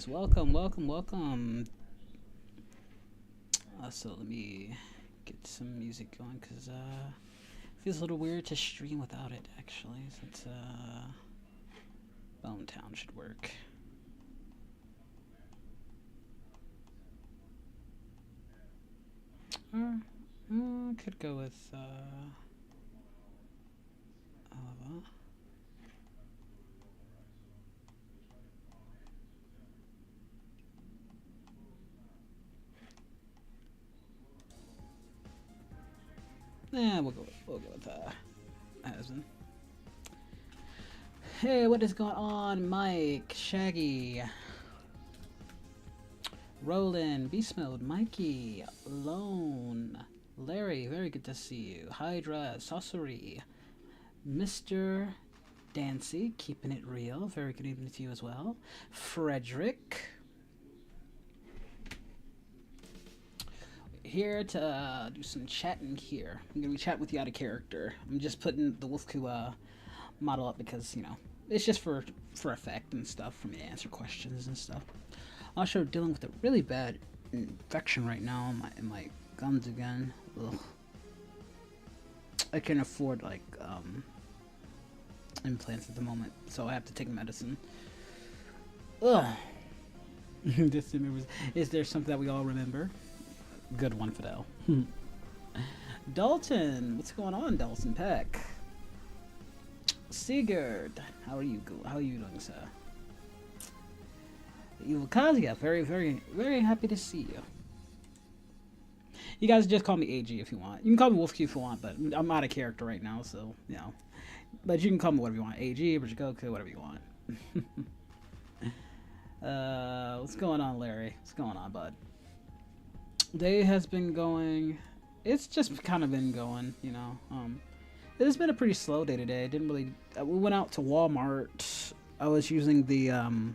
guys. Welcome, welcome, welcome. So let me get some music going because it feels a little weird to stream without it actually. Since Bone Town should work. Could go with Oliva. We'll go with Aslan. Hey, what is going on, Mike, Shaggy, Roland, Beast Mode, Mikey, Lone, Larry, very good to see you, Hydra, Sorcery, Mr. Dancy, keeping it real, very good evening to you as well, Frederick. Here to do some chatting here. I'm gonna be chatting with you out of character. I'm just putting the wolfku model up because, you know, it's just for effect and stuff for me to answer questions and stuff. I'm also dealing with a really bad infection right now in my gums again. Ugh. I can't afford like implants at the moment, so I have to take medicine. Ugh. Is there something that we all remember? Good one, Fidel. Dalton, what's going on, Dalton Peck? Sigurd, how are you doing, sir? Yukazia, very, very, very happy to see you. You guys just call me AG if you want. You can call me wolfku if you want, but I'm out of character right now, so, you know. But you can call me whatever you want. AG, abridgedgoku, whatever you want. What's going on, Larry? What's going on, bud? Day has been going. It's just kind of been going, you know. It's been a pretty slow day today. I didn't really. We went out to Walmart. I was using the. And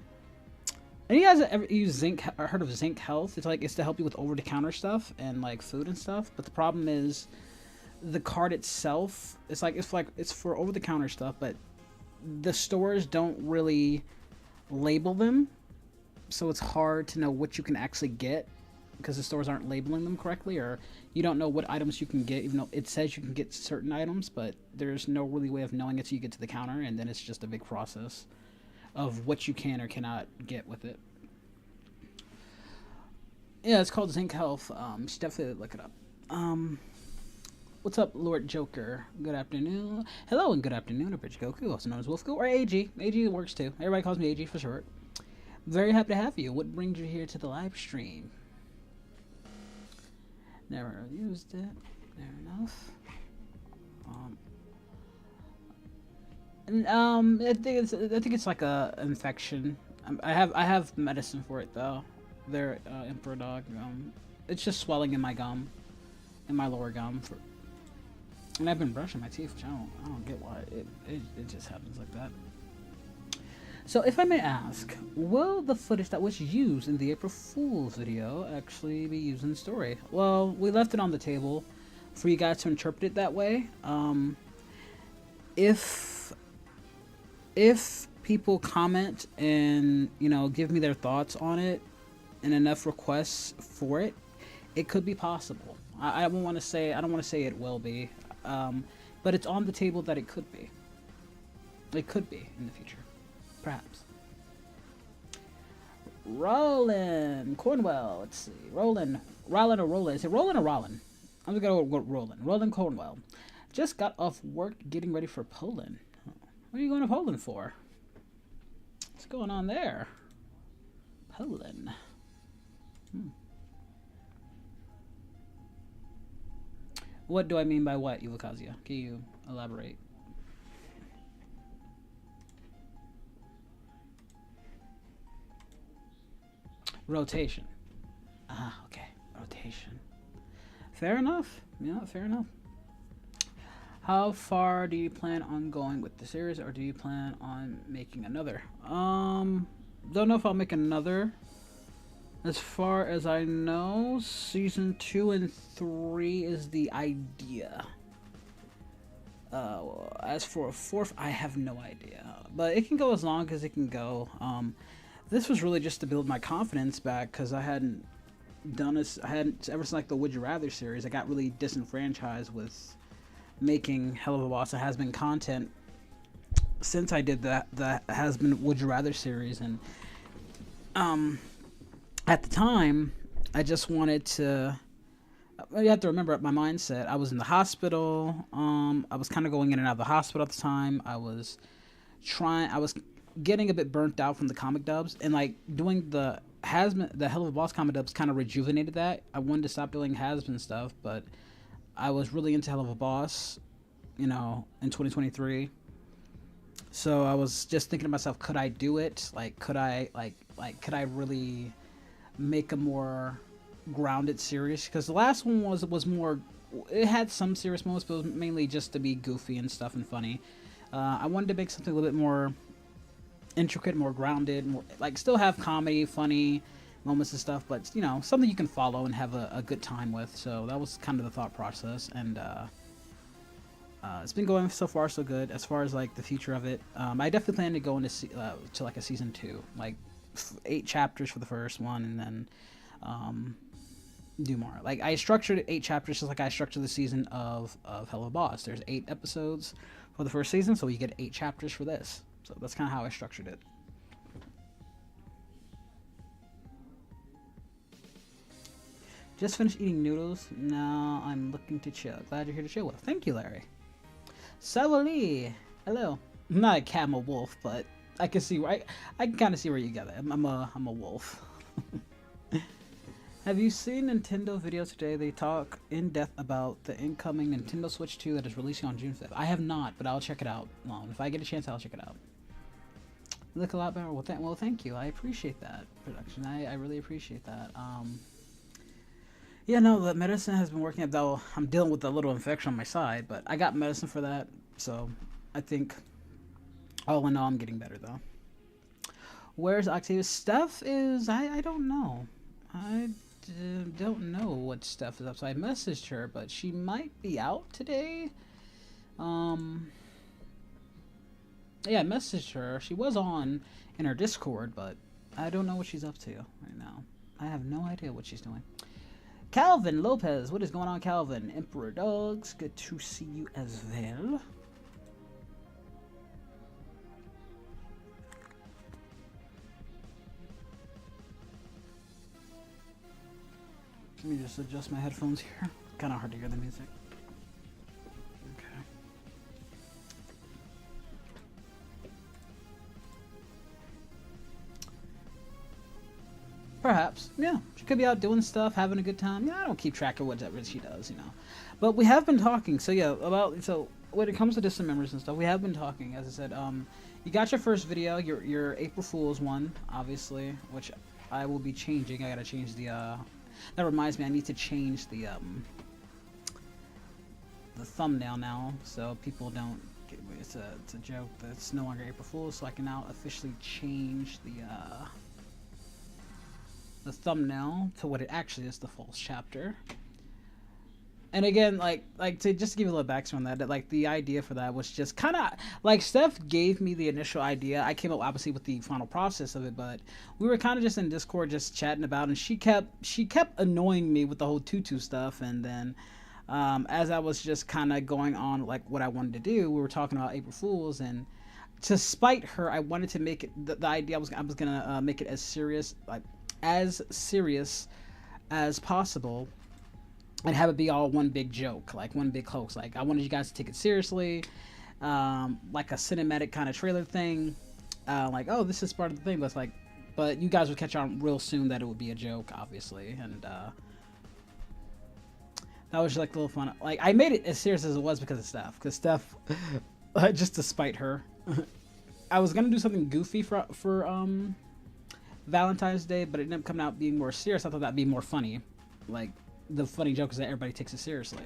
you guys ever use Zinc or heard of Zinc Health? It's to help you with over the counter stuff and like food and stuff. But the problem is, the card itself. It's for over the counter stuff, but the stores don't really label them, so it's hard to know what you can actually get. Because the stores aren't labeling them correctly, or you don't know what items you can get, even though it says you can get certain items, but there's no really way of knowing it till you get to the counter, and then it's just a big process of what you can or cannot get with it. Yeah, it's called Zinc Health. You should definitely look it up. What's up, Lord Joker? Good afternoon. Hello and good afternoon, abridgedgoku, also known as Wolfku, or AG. AG works too. Everybody calls me AG for short. Very happy to have you. What brings you here to the live stream? Never used it. Fair enough. I think it's like a infection. I have medicine for it though. There, Emperor Dog. It's just swelling in my gum, in my lower gum. And I've been brushing my teeth, which I don't get why it just happens like that. So, if I may ask, will the footage that was used in the April Fool's video actually be used in the story? Well, we left it on the table for you guys to interpret it that way. If people comment and, you know, give me their thoughts on it and enough requests for it, it could be possible. I don't want to say it will be, but it's on the table that it could be. It could be in the future. Perhaps. Roland Cornwell. Let's see. Roland or Roland? Is it Roland or Roland? I'm gonna go with Roland. Roland Cornwell. Just got off work getting ready for Poland. What are you going to Poland for? What's going on there? Poland. What do I mean by what, Yukazia? Can you elaborate? Rotation. Ah, okay. Rotation. Fair enough. Yeah, fair enough. How far do you plan on going with the series, or do you plan on making another? Don't know if I'll make another. As far as I know, season 2 and 3 is the idea. As for a fourth, I have no idea. But it can go as long as it can go. this was really just to build my confidence back because I hadn't done this. I hadn't ever since like the Would You Rather series. I got really disenfranchised with making Hell of a Boss and Has Been content since I did the Has Been Would You Rather series, and at the time I just wanted to. You have to remember my mindset. I was in the hospital. I was kind of going in and out of the hospital at the time. I was getting a bit burnt out from the comic dubs, and like doing the Hell of a Boss comic dubs kind of rejuvenated that. I wanted to stop doing Has Been stuff, but I was really into Hell of a Boss, in 2023. So I was just thinking to myself, could I do it? Like, could I could I really make a more grounded series? Because the last one was more. It had some serious moments, but it was mainly just to be goofy and stuff and funny. I wanted to make something a little bit more intricate, more grounded, more like still have comedy, funny moments and stuff, but something you can follow and have a good time with. So that was kind of the thought process, and it's been going so far so good. As far as like the future of it, I definitely plan to go into to like a season 2, like 8 chapters for the first one, and then do more. Like I structured 8 chapters just like I structured the season of Hell of a Boss. There's 8 episodes for the first season, so you get 8 chapters for this. So that's kind of how I structured it. Just finished eating noodles. Now I'm looking to chill. Glad you're here to chill with. Thank you, Larry. Savali, hello. I'm not a cat, I'm a wolf, but I can see where I can kind of see where you got it. I'm a wolf. Have you seen Nintendo video today? They talk in depth about the incoming Nintendo Switch 2 that is releasing on June 5th. I have not, but I'll check it out. If I get a chance, I'll check it out. You look a lot better. Well, thank you. I appreciate that, production. I really appreciate that. Yeah, no, the medicine has been working up, though I'm dealing with a little infection on my side, but I got medicine for that, so I think all in all, I'm getting better, though. Where's Octavius? Steph is, I don't know. I don't know what Steph is up, so I messaged her, but she might be out today. Yeah, I messaged her. She was on in her Discord, but I don't know what she's up to right now. I have no idea what she's doing. Calvin Lopez, what is going on, Calvin? Emperor Dogs, good to see you as well. Let me just adjust my headphones here. Kind of hard to hear the music. Okay. Perhaps, yeah. She could be out doing stuff, having a good time. Yeah, I don't keep track of whatever she does, But we have been talking. So yeah, so when it comes to distant memories and stuff, we have been talking. As I said, you got your first video, your April Fool's one, obviously, which I will be changing. I gotta change the. That reminds me, I need to change the thumbnail now, so people don't. It's a joke that's no longer April Fool's, so I can now officially change the thumbnail to what it actually is, the false chapter. And again, like to just give you a little backstory on that, like the idea for that was just kind of like Steph gave me the initial idea. I came up obviously with the final process of it, but we were kind of just in Discord just chatting about, and she kept annoying me with the whole tutu stuff. And then as I was just kind of going on like what I wanted to do, we were talking about April Fools, and to spite her, I wanted to make it the idea I was gonna make it as serious as possible, and have it be all one big joke, like one big hoax. Like I wanted you guys to take it seriously, like a cinematic kind of trailer thing, like, oh, this is part of the thing, but you guys would catch on real soon that it would be a joke, obviously. And that was just like a little fun. Like I made it as serious as it was because of Steph, just to spite her. I was gonna do something goofy for Valentine's Day, but it ended up coming out being more serious. I thought that'd be more funny. Like the funny joke is that everybody takes it seriously,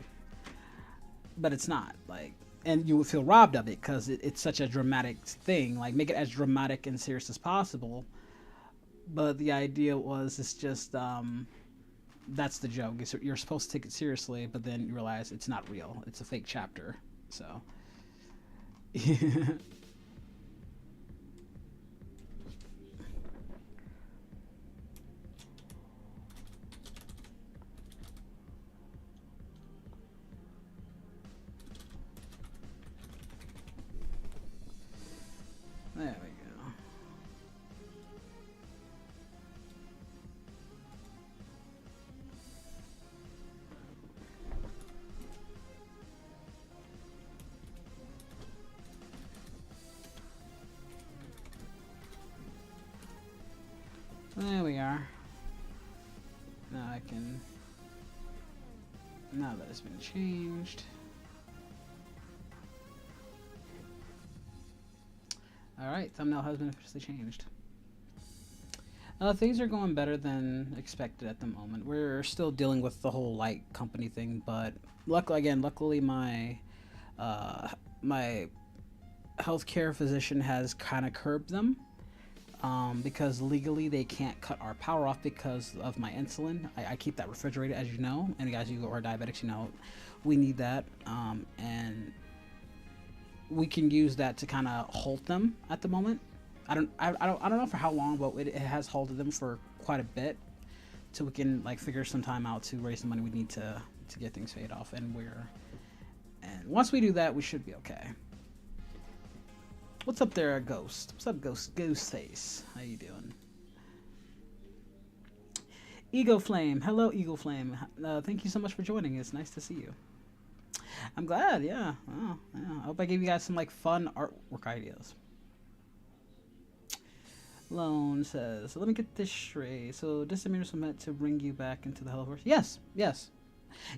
but it's not. Like, and you would feel robbed of it because it's such a dramatic thing. Like, make it as dramatic and serious as possible. But the idea was, it's just that's the joke. You're supposed to take it seriously, but then you realize it's not real. It's a fake chapter. So. There we go. There we are. Now I can... Now that it's been changed. Alright, thumbnail has been officially changed. Things are going better than expected at the moment. We're still dealing with the whole light company thing, but luckily my my healthcare physician has kind of curbed them. Because legally they can't cut our power off because of my insulin. I keep that refrigerated, as you know, and guys, you are diabetics, you know, we need that, and we can use that to kind of halt them at the moment. I don't know for how long, but it has halted them for quite a bit, so we can like figure some time out to raise the money we need to get things paid off, and once we do that, we should be okay. What's up there, Ghost? What's up, Ghostface? How you doing? Ego Flame. Hello, Eagle Flame. Thank you so much for joining. It's nice to see you. I'm glad, yeah. Oh, yeah. I hope I gave you guys some like fun artwork ideas. Lone says, so let me get this straight. So Disappearance was meant to bring you back into the Helloverse? Yes, yes.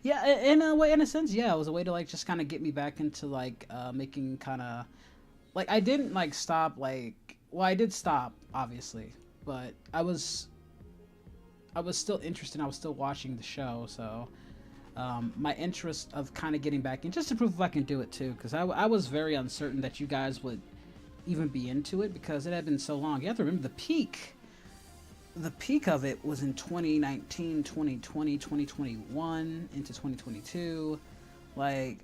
Yeah, in a way, in a sense, yeah. It was a way to like just kind of get me back into like making kind of... Like, I didn't, like, stop, like... Well, I did stop, obviously. But I was still interested. I was still watching the show, so... my interest of kind of getting back in, just to prove if I can do it, too. Because I was very uncertain that you guys would even be into it, because it had been so long. You have to remember, the peak of it was in 2019, 2020, 2021, into 2022. Like...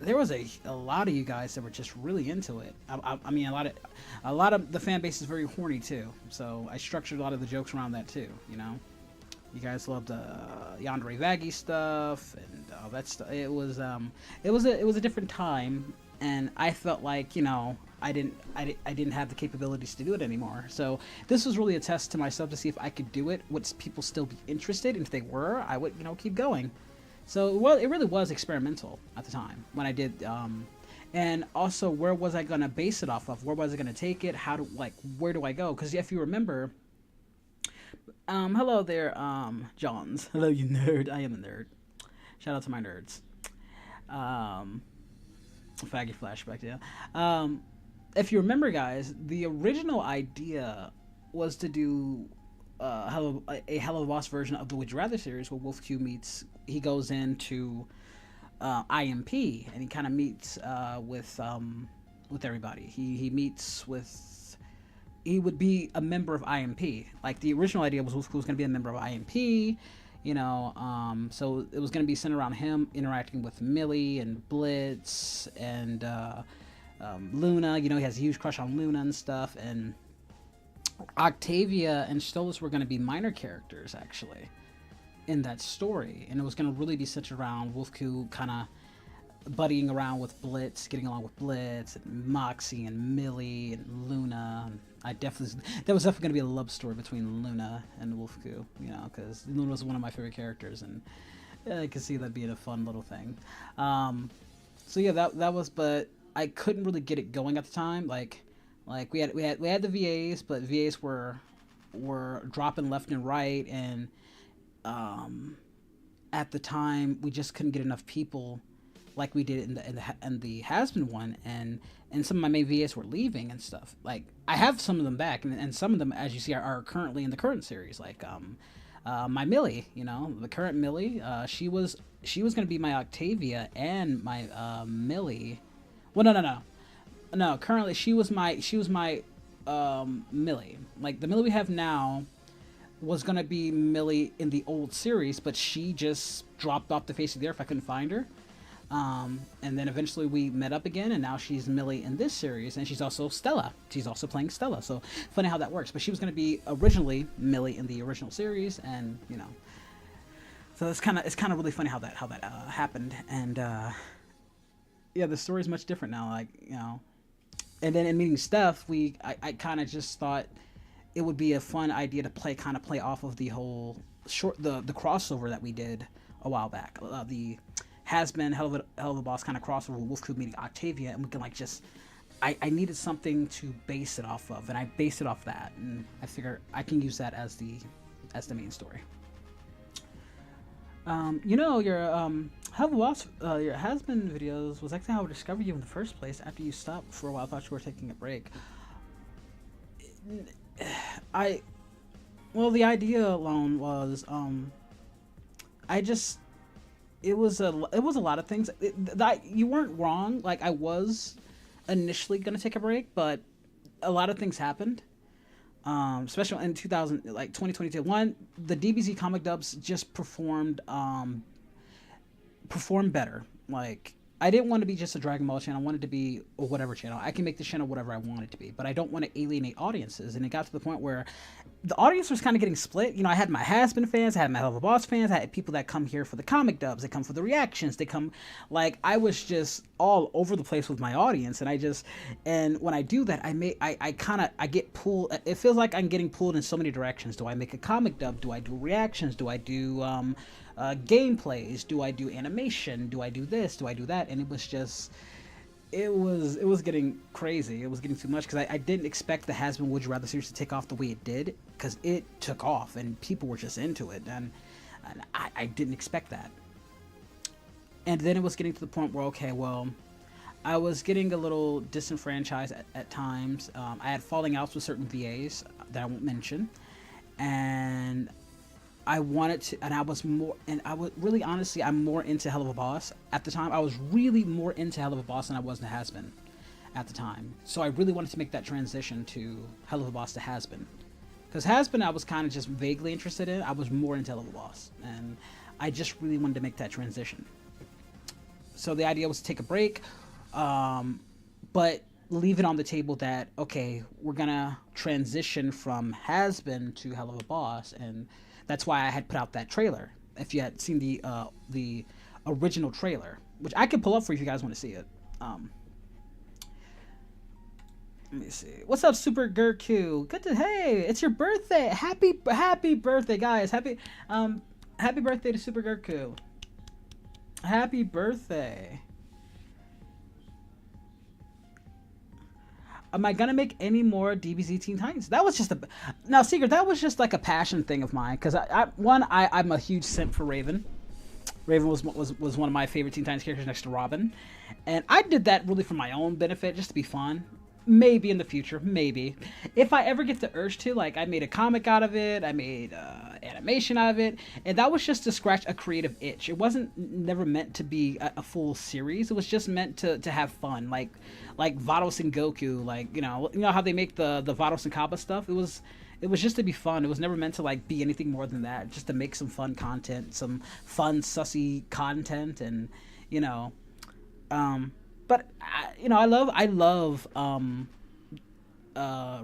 There was a lot of you guys that were just really into it. I mean, a lot of the fan base is very horny too. So I structured a lot of the jokes around that too. You know, you guys loved the Yandere Vaggy stuff and all that stuff. It was a different time, and I felt like, you know, I didn't have the capabilities to do it anymore. So this was really a test to myself to see if I could do it. Would people still be interested? And if they were, I would, you know, keep going. So, well, it really was experimental at the time when I did, and also where was I going to base it off of? Where was I going to take it? Where do I go? Because if you remember, hello there, Johns. Hello, you nerd. I am a nerd. Shout out to my nerds. Faggy flashback, yeah. If you remember, guys, the original idea was to do a Hello Boss version of the Would You Rather series, where wolfku he goes into IMP, and he kind of meets with everybody. He would be a member of IMP. Like, the original idea was wolfku was going to be a member of IMP, you know, so it was going to be centered around him interacting with Millie and Blitz and Luna. You know, he has a huge crush on Luna and stuff, and Octavia and Stolas were going to be minor characters, actually, in that story, and it was going to really be centered around wolfku kind of buddying around with Blitz, getting along with Blitz, and Moxie and Millie and Luna. And there was definitely going to be a love story between Luna and wolfku, you know, because Luna was one of my favorite characters, and I could see that being a fun little thing. So yeah, that was, but I couldn't really get it going at the time. Like we had the VAs, but VAs were dropping left and right, and at the time we just couldn't get enough people like we did in the Has-Been one, and some of my main VAs were leaving and stuff. Like, I have some of them back, and some of them, as you see, are currently in the current series. Like my Millie, you know, the current Millie, she was going to be my Octavia and my Millie. Well, no, currently she was my Millie. Like, the Millie we have now was going to be Millie in the old series, but she just dropped off the face of the earth. I couldn't find her. And then eventually we met up again, and now she's Millie in this series, and she's also Stella. She's also playing Stella. So funny how that works. But she was going to be originally Millie in the original series, and you know, so it's kind of really funny how that happened. And yeah, the story's much different now. Like, you know, And then in meeting Steph, I kind of just thought it would be a fun idea to play off of the whole the crossover that we did a while back. The has been hell of a boss kind of crossover with wolfku meeting Octavia, and we can like just I needed something to base it off of, and I based it off that, and I figure I can use that as the main story. Your has-been videos was actually how I discovered you in the first place. After you stopped for a while, I thought you were taking a break. The idea alone was, it was a lot of things. That you weren't wrong. Like, I was initially gonna take a break, but a lot of things happened. Especially in 2022. One, the DBZ comic dubs just performed better. Like, I didn't want to be just a Dragon Ball channel. I wanted to be a whatever channel. I can make the channel whatever I want it to be, but I don't want to alienate audiences. And it got to the point where the audience was kind of getting split. I had my Has-Been fans, I had my Hell of a Boss fans, I had people that come here for the comic dubs, they come for the reactions, they come, like, I was just all over the place with my audience. And when I do that, I get pulled. It feels like I'm getting pulled in so many directions. Do I make a comic dub? Do I do reactions? Do I do gameplays? Do I do animation? Do I do this? Do I do that? And it was getting crazy. It was getting too much because I didn't expect the Has-Been Would You Rather series to take off the way it did, because it took off and people were just into it, and I didn't expect that. And then it was getting to the point where, okay, well, I was getting a little disenfranchised at times. I had falling outs with certain VAs that I won't mention, and I wanted to, and I was really, honestly, I'm more into Hell of a Boss at the time. I was really more into Hell of a Boss than I was in Has-Been at the time. So I really wanted to make that transition to Hell of a Boss to Has-Been. Because Has-Been I was kind of just vaguely interested in. I was more into Hell of a Boss. And I just really wanted to make that transition. So the idea was to take a break, but leave it on the table that, okay, we're going to transition from Has-Been to Hell of a Boss, and that's why I had put out that trailer. If you had seen the original trailer, which I can pull up for you if you guys want to see it. Let me see. What's up, Super Gurku? Hey, it's your birthday. Happy birthday, guys. Happy birthday to Super Gurku. Happy birthday. Am I gonna make any more DBZ Teen Titans? That was just Secret, that was just like a passion thing of mine, because I'm a huge simp for Raven. Raven was one of my favorite Teen Titans characters next to Robin, and I did that really for my own benefit, just to be fun. Maybe in the future, maybe. If I ever get the urge to, like, I made a comic out of it, I made animation out of it, and that was just to scratch a creative itch. It wasn't never meant to be a full series. It was just meant to have fun, like Vados and Goku, like, you know how they make the Vados and Kappa stuff? It was just to be fun. It was never meant to, like, be anything more than that. Just to make some fun content, some fun, sussy content, and, but I love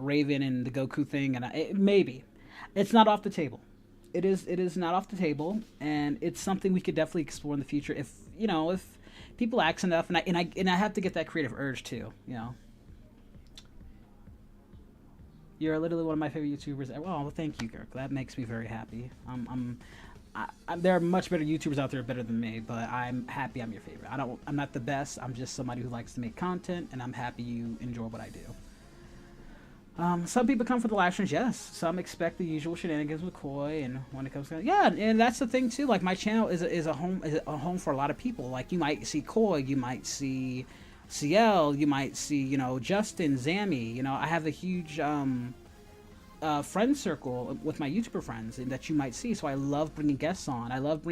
Raven and the Goku thing, and maybe it's not off the table. It is not off the table, and it's something we could definitely explore in the future if people ask enough, and I have to get that creative urge too. You're literally one of my favorite YouTubers. Well, thank you, Kirk. That makes me very happy. There are much better YouTubers out there better than me, but I'm happy I'm your favorite. I'm not the best. I'm just somebody who likes to make content, and I'm happy you enjoy what I do. Some people come for the live streams, yes. Some expect the usual shenanigans with Koi, and when it comes to and that's the thing too. Like, my channel is a home for a lot of people. Like, you might see Koi, you might see CL, you might see Justin, Zammy. I have a huge friend circle with my YouTuber friends, and that you might see. So I love bringing guests on. I love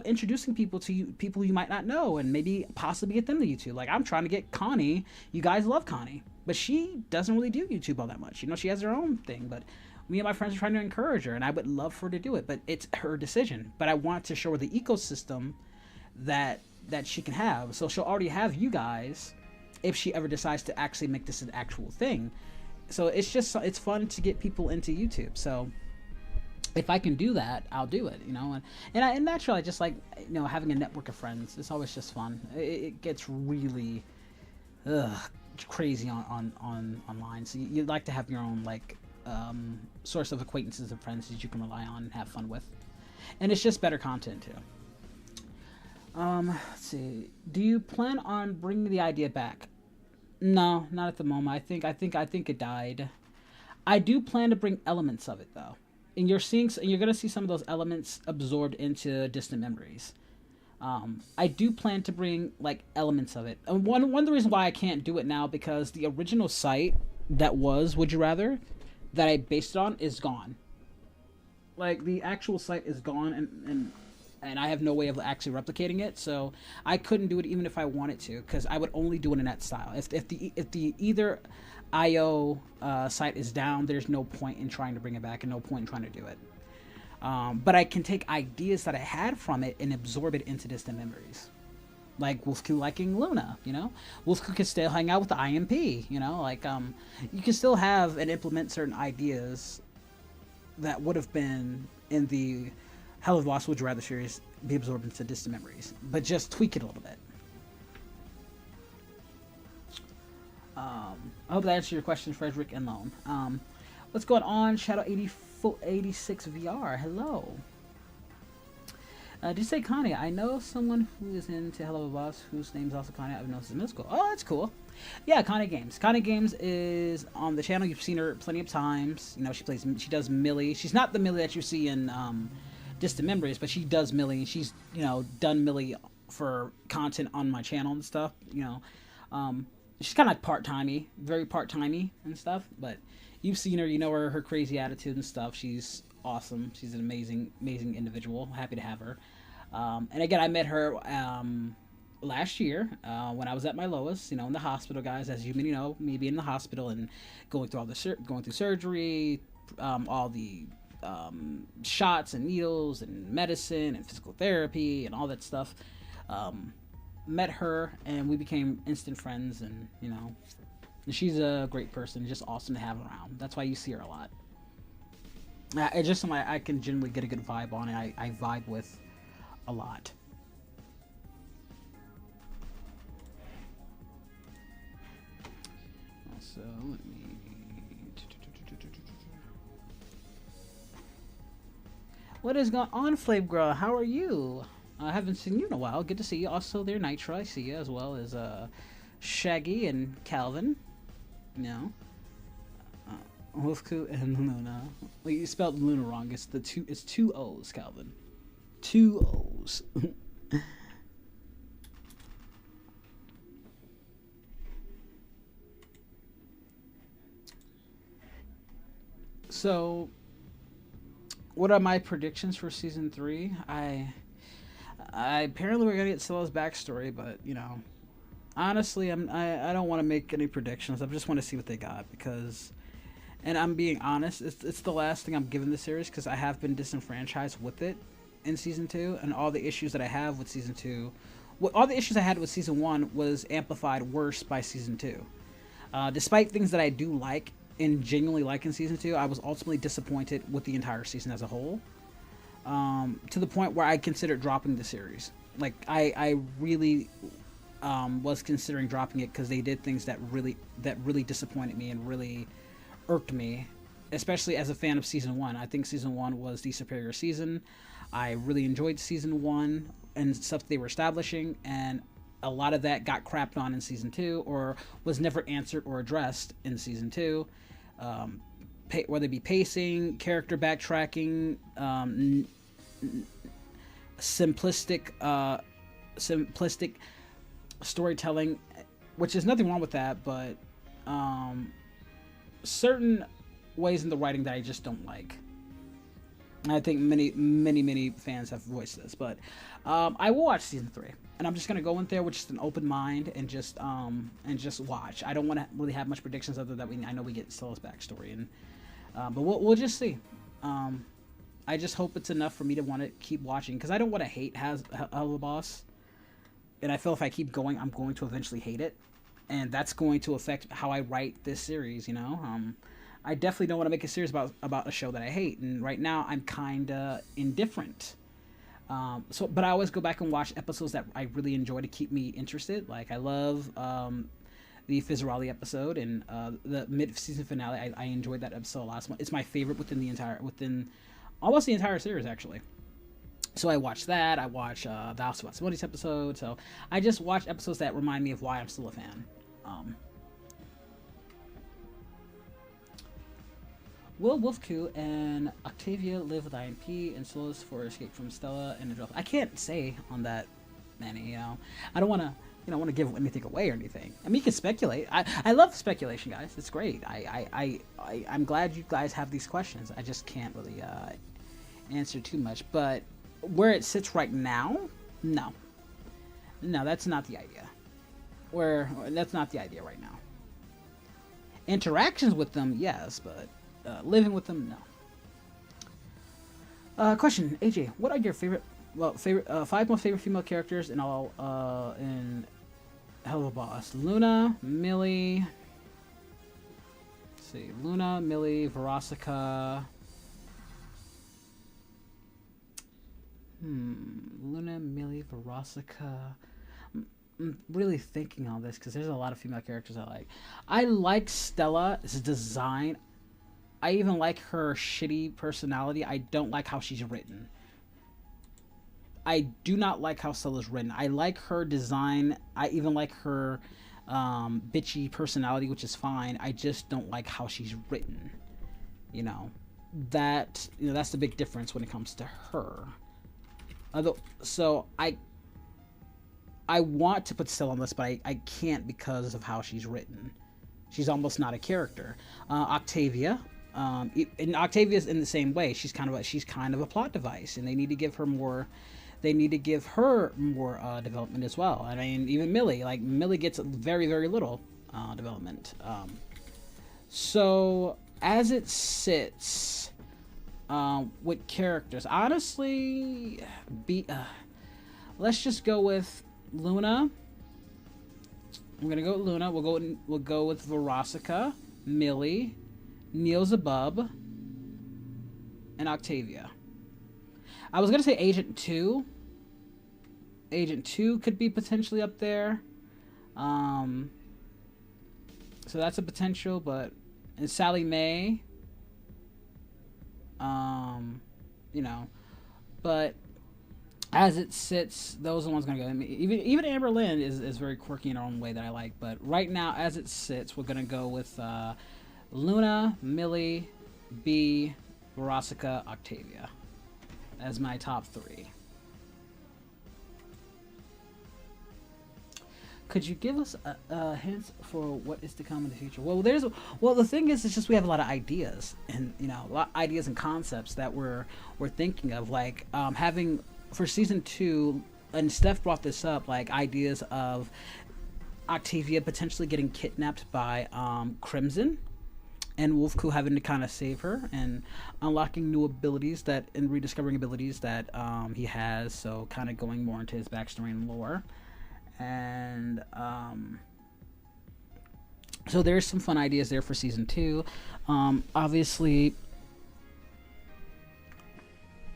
introducing people to people you might not know, and maybe possibly get them to YouTube. Like, I'm trying to get Connie. You guys love Connie, but she doesn't really do YouTube all that much. She has her own thing, but me and my friends are trying to encourage her, and I would love for her to do it, but it's her decision. But I want to show her the ecosystem that she can have. So she'll already have you guys if she ever decides to actually make this an actual thing. So it's fun to get people into YouTube. So if I can do that, I'll do it, and naturally, I just like, having a network of friends. It's always just fun. It gets really, crazy on online. So you'd like to have your own like source of acquaintances and friends that you can rely on and have fun with, and it's just better content too. Let's see. Do you plan on bringing the idea back? No, not at the moment. I think it died. I do plan to bring elements of it though, and you're gonna see some of those elements absorbed into distant memories. I do plan to bring like elements of it. And one of the reasons why I can't do it now because the original site that was Would You Rather that I based it on is gone. Like the actual site is gone, and I have no way of actually replicating it. So I couldn't do it even if I wanted to, because I would only do it in that style. If the either IO site is down, there's no point in trying to bring it back and no point in trying to do it. But I can take ideas that I had from it and absorb it into distant memories. Like wolfku liking Luna, wolfku can still hang out with the IMP, like you can still have and implement certain ideas that would have been in the Hell of Lost Would You Rather series be absorbed into distant memories, but just tweak it a little bit. I hope that answers your question, Frederick and Lone. What's going on, Shadow 86 VR? Hello. Did you say Connie? I know someone who is into Hello Boss whose name is also Connie. I've known since middle school. Oh, that's cool. Yeah, Connie Games. Connie Games is on the channel. You've seen her plenty of times. She does Millie. She's not the Millie that you see in Distant Memories, but she does Millie. She's done Millie for content on my channel and stuff. She's kind of like part-timey, very part-timey and stuff. But you've seen her. You know her crazy attitude and stuff. She's awesome. She's an amazing individual. Happy to have her. And again, I met her last year when I was at my lowest, in the hospital, guys. As you may know, me being in the hospital and going through going through surgery, all the shots and needles and medicine and physical therapy and all that stuff. Met her and we became instant friends, and she's a great person, just awesome to have around. That's why you see her a lot. It's just something I can generally get a good vibe on, and I vibe with a lot. So let me. What is going on, Flame Girl? How are you? I haven't seen you in a while. Good to see you. Also, there, Nitra. I see you, as well as Shaggy and Calvin. Wolfku and Luna. Well, you spelled Luna wrong. It's two O's, Calvin. Two O's. So, what are my predictions for season 3? I apparently we're gonna get Scylla's backstory, but honestly, I don't want to make any predictions. I just want to see what they got, because. And I'm being honest, it's the last thing I'm giving the series, because I have been disenfranchised with it in Season 2, and all the issues that I have with Season 2... all the issues I had with Season 1 was amplified worse by Season 2. Despite things that I do like and genuinely like in Season 2, I was ultimately disappointed with the entire season as a whole. To the point where I considered dropping the series. Like, I really was considering dropping it, because they did things that really disappointed me and really irked me, especially as a fan of Season 1. I think Season 1 was the superior season. I really enjoyed Season 1 and stuff they were establishing, and a lot of that got crapped on in Season 2, or was never answered or addressed in Season 2. Whether it be pacing, character backtracking, simplistic storytelling, which is nothing wrong with that, but certain ways in the writing that I just don't like. I think many fans have voiced this, but I will watch Season 3, and I'm just gonna go in there with just an open mind and just watch. I don't want to really have much predictions, other than I know we get Scylla's backstory, and but we'll just see. I just hope it's enough for me to want to keep watching, because I don't want to hate Hello Boss, and I feel if I keep going, I'm going to eventually hate it, and that's going to affect how I write this series. I definitely don't want to make a series about a show that I hate, and right now I'm kinda indifferent. But I always go back and watch episodes that I really enjoy to keep me interested. Like, I love the Fizzarali episode and the mid-season finale. I enjoyed that episode a lot. It's my favorite within almost the entire series, actually. So I watched that. I watched the House of Watsumoto's episode. So I just watched episodes that remind me of why I'm still a fan. Will Wolfku and Octavia live with IMP and Solis for escape from Stella and Adolf? I can't say on that many, I don't want to give anything away or anything. I mean, you can speculate. I love speculation, guys. It's great. I'm glad you guys have these questions. I just can't really answer too much. But where it sits right now, no, that's not the idea. That's not the idea right now. Interactions with them, yes, but living with them, no. Question, AJ, what are your five most favorite female characters in all in Hello Boss? Luna, Millie. Let's see, Luna, Millie, Verosika. Luna, Millie, Verosika. I'm really thinking on this because there's a lot of female characters I like. I like Stella's design. I even like her shitty personality. I don't like how she's written. I do not like how Stella's written. I like her design. I even like her bitchy personality, which is fine. I just don't like how she's written. That's the big difference when it comes to her. So I want to put Stella on this, but I can't because of how she's written. She's almost not a character. Octavia. And Octavia's in the same way. She's kind of a plot device, and they need to give her more. They need to give her more development as well. I mean, even Millie. Like Millie gets very, very little development. So as it sits with characters, honestly, let's just go with Luna. I'm gonna go with Luna. We'll go with Verosika, Millie, Neilzabub, and Octavia. I was gonna say Agent 2. Agent 2 could be potentially up there. So that's a potential, but and Sally Mae. But as it sits, those are the ones gonna go. I mean, even Amber Lynn is very quirky in her own way that I like. But right now, as it sits, we're gonna go with Luna, Millie, B, Verosika, Octavia as my top 3. Could you give us a hints for what is to come in the future? Well, the thing is, it's just we have a lot of ideas and a lot of ideas and concepts that we're thinking of, like having for season 2. And Steph brought this up, like ideas of Octavia potentially getting kidnapped by Crimson, and Wolfku having to kind of save her and unlocking new abilities and rediscovering abilities that he has. So kind of going more into his backstory and lore. And so there's some fun ideas there for season 2. Obviously,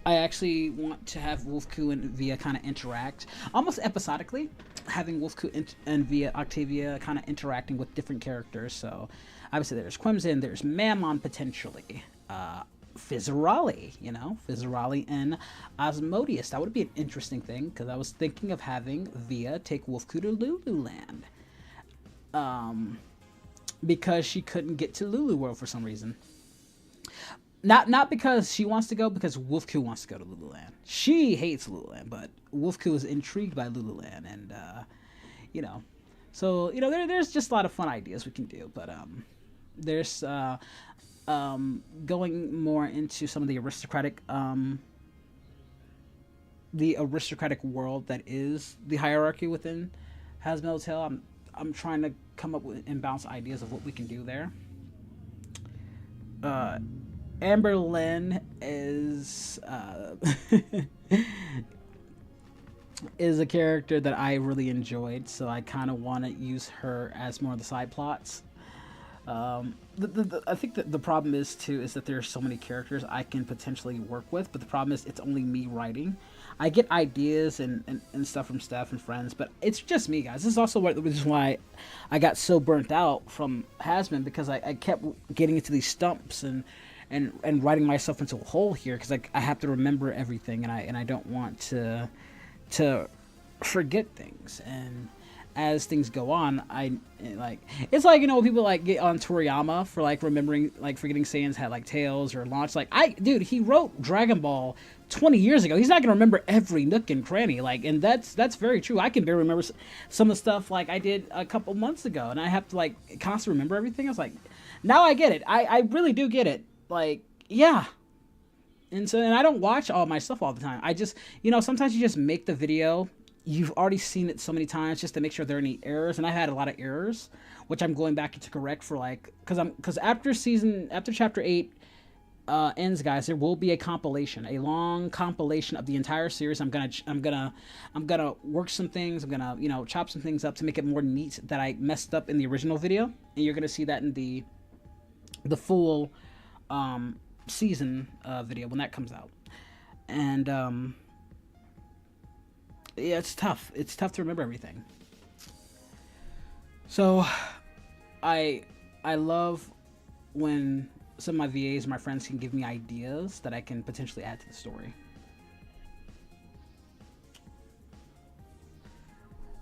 I actually want to have Wolfku and Via kind of interact almost episodically, having Wolfku and Via Octavia kind of interacting with different characters. So obviously there's Crimson, there's Mammon potentially, Fizzarali, Fizzarali and Osmodeus. That would be an interesting thing, because I was thinking of having Via take Wolfku to Lululand. Because she couldn't get to Lulu World for some reason. Not because she wants to go, because Wolfku wants to go to Lululand. She hates Lululand, but Wolfku is intrigued by Lululand, and so there's just a lot of fun ideas we can do, but there's going more into some of the aristocratic world that is the hierarchy within Hazbin Hotel. I'm trying to come up with and bounce ideas of what we can do there. Amber Lynn is is a character that I really enjoyed, so I kind of want to use her as more of the side plots. I think that the problem is too is that there are so many characters I can potentially work with, but the problem is it's only me writing. I get ideas and stuff from staff and friends, but it's just me, guys. This is also what, which is why I got so burnt out from Hasman, because I kept getting into these stumps and writing myself into a hole here, because I have to remember everything, and I don't want to forget things. And as things go on, I like, it's like, you know, people like get on Toriyama for like remembering, like forgetting Saiyans had like tails or launch. Like, dude, he wrote Dragon Ball 20 years ago. He's not gonna remember every nook and cranny. Like, and that's very true. I can barely remember some of the stuff like I did a couple months ago, and I have to like constantly remember everything. I was like, now I get it. I really do get it. Like, yeah. And I don't watch all my stuff all the time. I just, you know, sometimes you just make the video, you've already seen it so many times just to make sure there are any errors, and I had a lot of errors, which I'm going back to correct for, like, because after chapter 8 ends, guys, there will be a compilation, a long compilation of the entire series. I'm gonna work some things. I'm gonna, you know, chop some things up to make it more neat that I messed up in the original video, and you're gonna see that in the full season video when that comes out. And yeah, it's tough. It's tough to remember everything. So, I love when some of my VAs and my friends can give me ideas that I can potentially add to the story.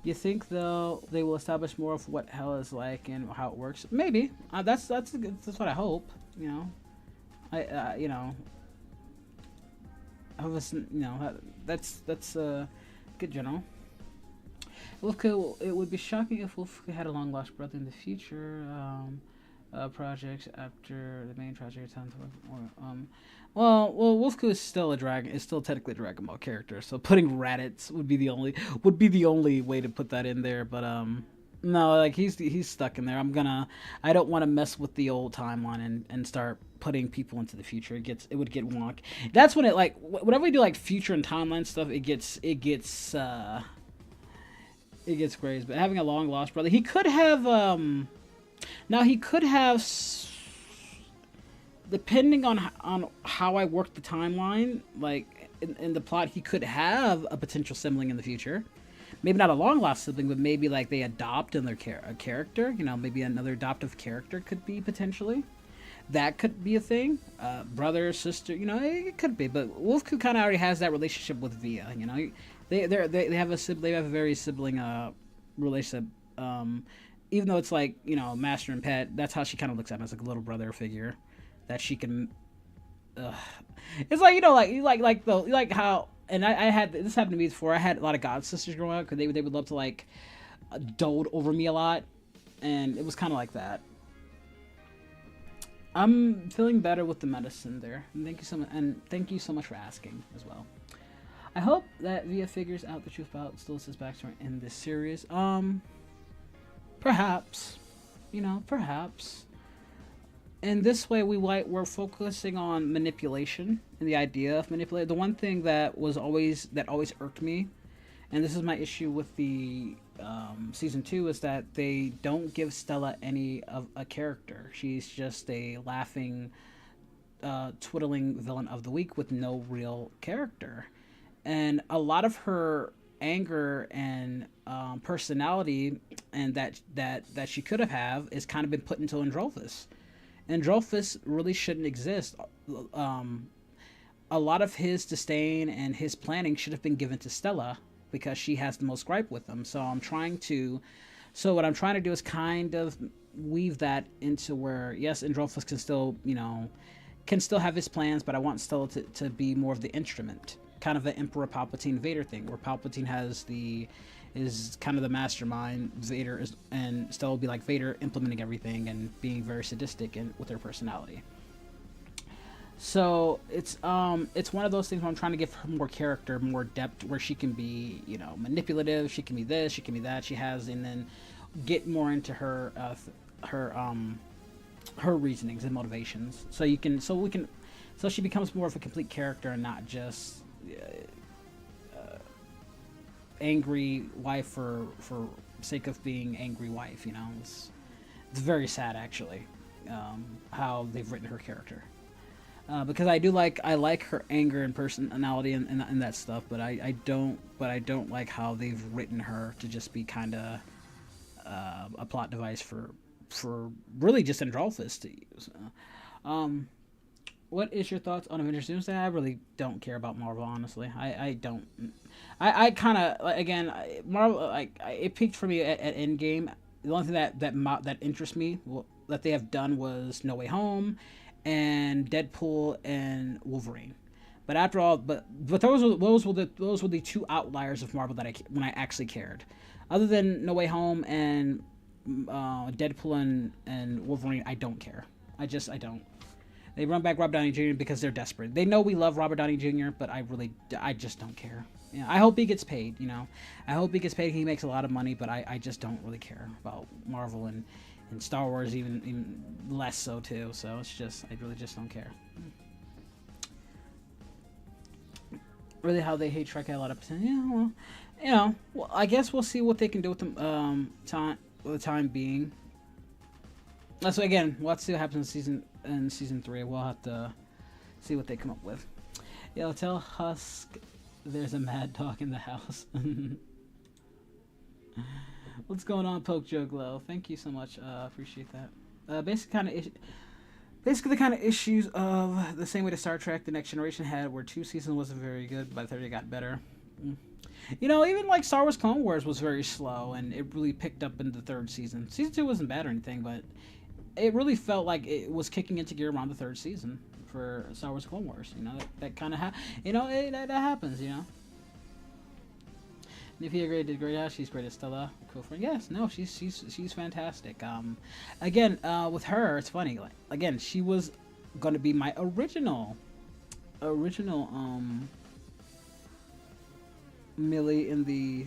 You think though they will establish more of what hell is like and how it works? Maybe. That's what I hope. You know, you know, I was, you know, that's good general. Wolfku, it would be shocking if Wolfku had a long lost brother in the future. Projects after the main project. Well, Wolfku is still a dragon. Is still technically a Dragon Ball character. So putting Raditz would be the only way to put that in there. But no, like he's stuck in there. I don't want to mess with the old timeline and start putting people into the future. It would get wonk. That's when it, like, whenever we do like future and timeline stuff, it gets crazy. But having a long lost brother, he could have now he could have, depending on how I work the timeline, like in the plot, he could have a potential sibling in the future. Maybe not a long lost sibling, but maybe like they adopt in their a character. You know, maybe another adoptive character could be potentially. That could be a thing. Brother, sister, you know, it could be. But Wolfku kind of already has that relationship with Via. You know, they have a very sibling relationship. Even though it's like, you know, master and pet, that's how she kind of looks at him, as like a little brother figure that she can. It's like, you know, like how, and I had this happened to me before. I had a lot of god sisters growing up because they would love to like dote over me a lot, and it was kind of like that. I'm feeling better with the medicine there. And thank you so much for asking as well. I hope that Via figures out the truth about Stolic's backstory in this series. Perhaps, you know, perhaps. And this way, we're focusing on manipulation and the idea of manipulation. The one thing that always irked me, and this is my issue with the season 2, is that they don't give Stella any of a character. She's just a laughing, twiddling villain of the week with no real character, and a lot of her anger and personality and that she could have is kind of been put into Androphus. Androphus really shouldn't exist. A lot of his disdain and his planning should have been given to Stella because she has the most gripe with him. So what I'm trying to do is kind of weave that into where, yes, Androphus can still, you know, have his plans, but I want Stella to be more of the instrument. Kind of the Emperor Palpatine Vader thing, where Palpatine is kind of the mastermind, Vader is, and Stella will be like Vader, implementing everything and being very sadistic and with her personality. So it's one of those things where I'm trying to give her more character, more depth, where she can be, you know, manipulative, she can be this, she can be that, and then get more into her reasonings and motivations. So she becomes more of a complete character and not just angry wife for sake of being angry wife. You know, it's very sad, actually. how they've written her character. Because I like her anger and personality and that stuff, but I don't like how they've written her to just be kind of a plot device for really just Androlphus to use. What is your thoughts on Avengers Doomsday? I really don't care about Marvel, honestly. I don't. I kind of again Marvel it peaked for me at Endgame. The only thing that interests me that they have done was No Way Home, and Deadpool and Wolverine. But after all, but those were the two outliers of Marvel that when I actually cared. Other than No Way Home and Deadpool and Wolverine, I don't care. I don't. They run back Robert Downey Jr. because they're desperate. They know we love Robert Downey Jr., but I just don't care. Yeah, I hope he gets paid. I hope he gets paid. He makes a lot of money, but I just don't really care about Marvel and Star Wars even less so too. So it's just I really just don't care. Really, how they hate Shrek a lot of percent. Yeah, well, I guess we'll see what they can do with the time being. So again, we'll have to see what happens in season 3. We'll have to see what they come up with. Yeah, I'll tell Husk there's a mad dog in the house. What's going on, Poke Joe Glow? Thank you so much. Appreciate that. Basically, the kind of issues of the same way to Star Trek: The Next Generation had, where 2 seasons wasn't very good. By the 3rd, it got better. Even like Star Wars Clone Wars was very slow, and it really picked up in the 3rd season. Season 2 wasn't bad or anything, but it really felt like it was kicking into gear around the 3rd season for Star Wars Clone Wars. That kind of that happens. Nifia Gray did great. She's great as Stella. Cool friend. Yes, no, she's fantastic. Again, with her, it's funny. Like again, she was gonna be my original Millie in the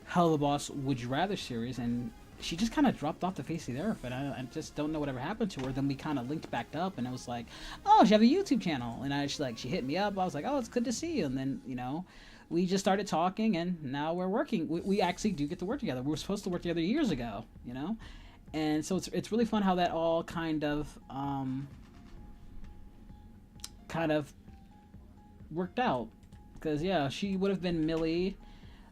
Hell of the Boss Would You Rather series, and she just kind of dropped off the face of the earth, and I just don't know whatever happened to her. Then we kind of linked back up, and it was like, oh, she have a YouTube channel, and she hit me up. I was like, oh, it's good to see you, and then we just started talking, and now we're working. We actually do get to work together. We were supposed to work together years ago, and so it's really fun how that all kind of worked out, because yeah, she would have been Millie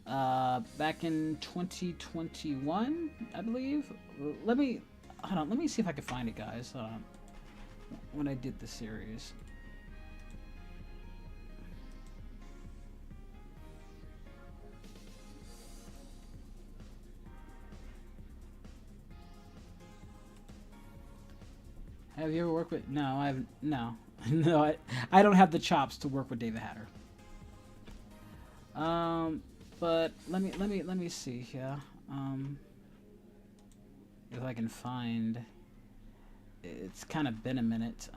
back in 2021, I believe. Let me see if I can find it, guys. When I did the series. Have you ever worked with? No, I haven't. No, no, I don't have the chops to work with David Hatter. But let me see here. If I can find. It's kind of been a minute.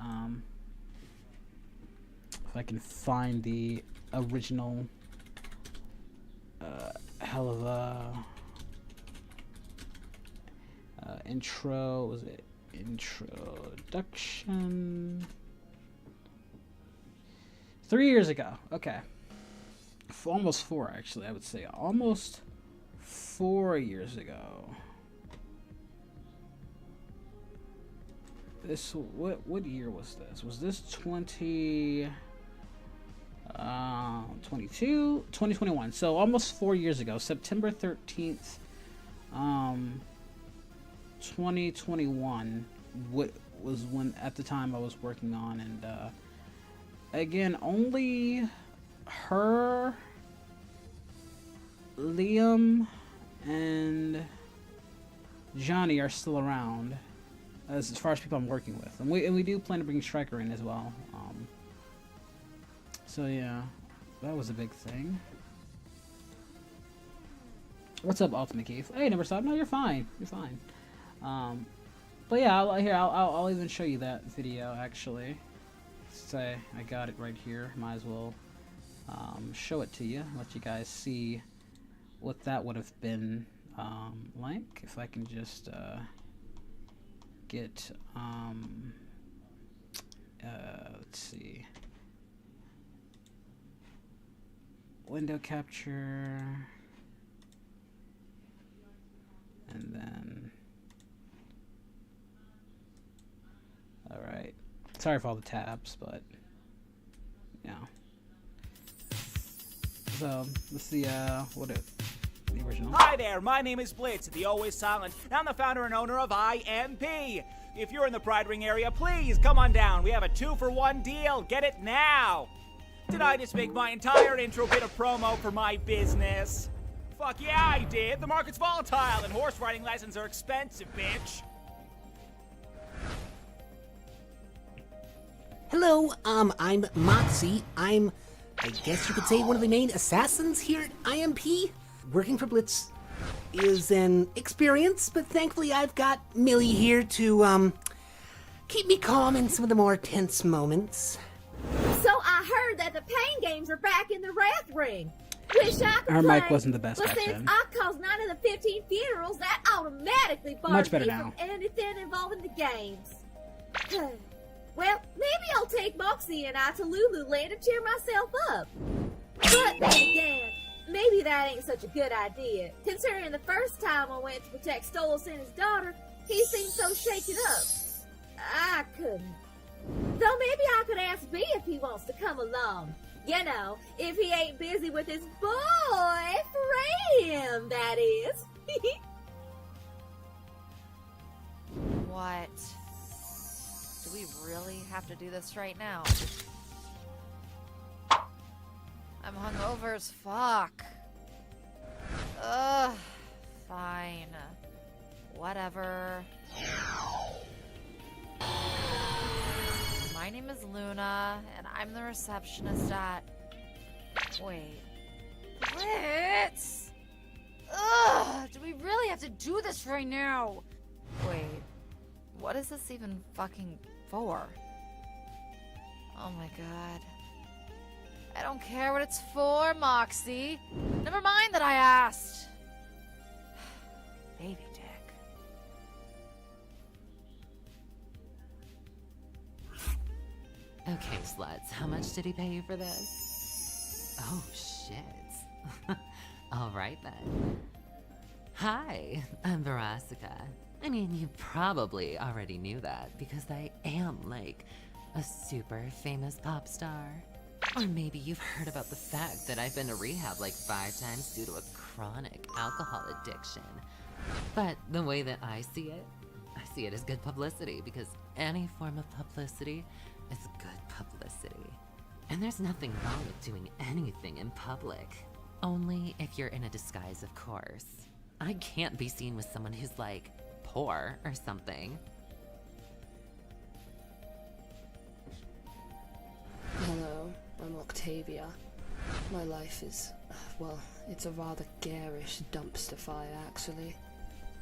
If I can find the original hell of a intro. Was it introduction? 3 years ago. Okay. Almost 4, actually, I would say. Almost 4 years ago. This, what year was this? Was this 2021? So almost 4 years ago. September 13th, 2021 was when, at the time, I was working on, and again, only her, Liam, and Johnny are still around as far as people I'm working with, and we do plan to bring Stryker in as well. So yeah, that was a big thing. What's up, Ultimate Keith? Hey, never stop. No, you're fine. You're fine. But yeah, I'll even show you that video actually. Say I got it right here. Might as well show it to you. Let you guys see what that would have been like if I can just get let's see, window capture, and then Sorry for all the tabs, but yeah. So let's see what it the original. Hi there, my name is Blitz, the Always Silent, and I'm the founder and owner of IMP. If you're in the Pride Ring area, please come on down. We have a 2-for-1 deal. Get it now. Did I just make my entire intro bit a promo for my business? Fuck yeah, I did. The market's volatile and horse riding lessons are expensive, bitch. Hello, I'm Moxie. I guess you could say one of the main assassins here at IMP. Working for Blitz is an experience, but thankfully I've got Millie here to, keep me calm in some of the more tense moments. So I heard that the pain games are back in the Wrath Ring. Wish I could Her play, mic wasn't the best but back since then. I caused 9 of the 15 funerals, that automatically bars Much better me now. from anything involving the games. Well, maybe I'll take Moxie and I to Lululand and cheer myself up. But then again, maybe that ain't such a good idea, considering the first time I went to protect Stolos and his daughter, he seemed so shaken up. I couldn't. Though maybe I could ask B if he wants to come along. You know, if he ain't busy with his boy, Frame, that is. What? Do we really have to do this right now? I'm hungover as fuck. Ugh. Fine. Whatever. My name is Luna, and I'm the receptionist at... Wait. Blitz! Ugh! Do we really have to do this right now? Wait. What is this even fucking for? Oh my god. I don't care what it's for, Moxie. Never mind that I asked. Baby dick. Okay, sluts, how much did he pay you for this? Oh, shit. Alright then. Hi, I'm Verasika. I mean, you probably already knew that, because I am, like, a super famous pop star. Or maybe you've heard about the fact that I've been to rehab like 5 times due to a chronic alcohol addiction. But the way that I see it as good publicity, because any form of publicity is good publicity. And there's nothing wrong with doing anything in public. Only if you're in a disguise, of course. I can't be seen with someone who's like, poor or something. Hello, I'm Octavia. My life is, well, it's a rather garish dumpster fire, actually.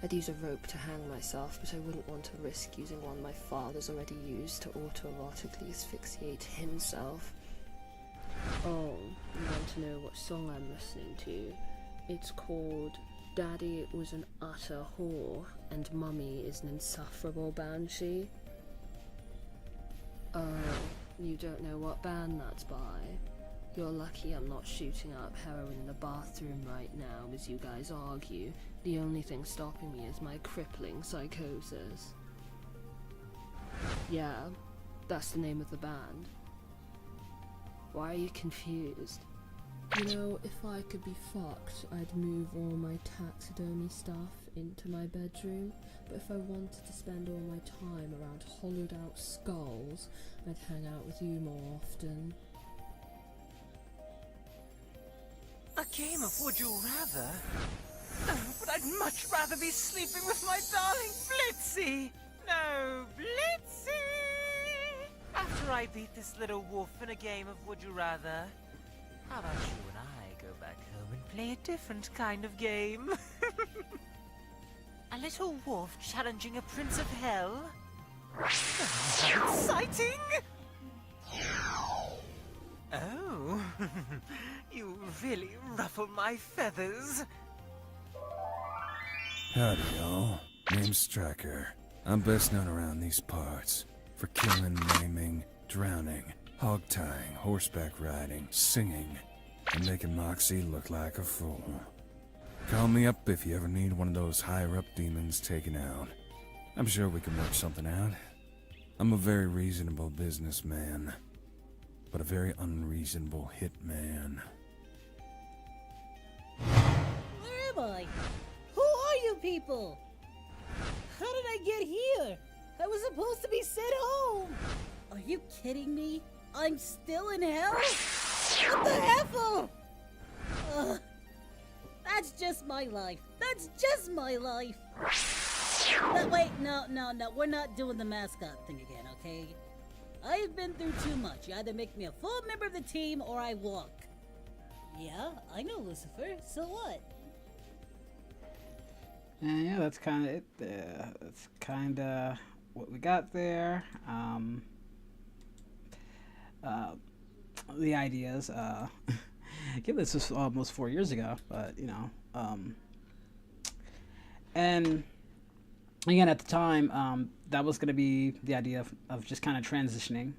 I'd use a rope to hang myself, but I wouldn't want to risk using one my father's already used to autoerotically asphyxiate himself. Oh, you want to know what song I'm listening to? It's called Daddy Was an Utter Whore, and Mummy is an Insufferable Banshee. Oh, you don't know what band that's by? You're lucky I'm not shooting up heroin in the bathroom right now as you guys argue. The only thing stopping me is my crippling psychosis. Yeah, that's the name of the band. Why are you confused? You know, if I could be fucked, I'd move all my taxidermy stuff into my bedroom, but if I wanted to spend all my time around hollowed out skulls, I'd hang out with you more often. A game of Would You Rather? Oh, but I'd much rather be sleeping with my darling Blitzy! No, Blitzy! After I beat this little wolf in a game of Would You Rather, how about you and I go back home and play a different kind of game? A little wolf challenging a prince of hell? Oh, how exciting! Oh, you really ruffle my feathers. Howdy, y'all. Name's Striker. I'm best known around these parts for killing, maiming, drowning, hog-tying, horseback riding, singing, and making Moxie look like a fool. Call me up if you ever need one of those higher-up demons taken out. I'm sure we can work something out. I'm I'm a very reasonable businessman, but a very unreasonable hitman. Where am I? Who are you people? How did I get here? I was supposed to be sent home. Are you kidding me? I'm still in hell? What the hell? That's just my life. That's just my life. No, wait, no. We're not doing the mascot thing again, okay? I've been through too much. You either make me a full member of the team or I walk. Yeah, I know Lucifer. So what? And yeah, that's kind of it. That's kind of what we got there. The ideas. Again, this was almost 4 years ago, but you know, and again at the time, that was going to be the idea of just kind of transitioning.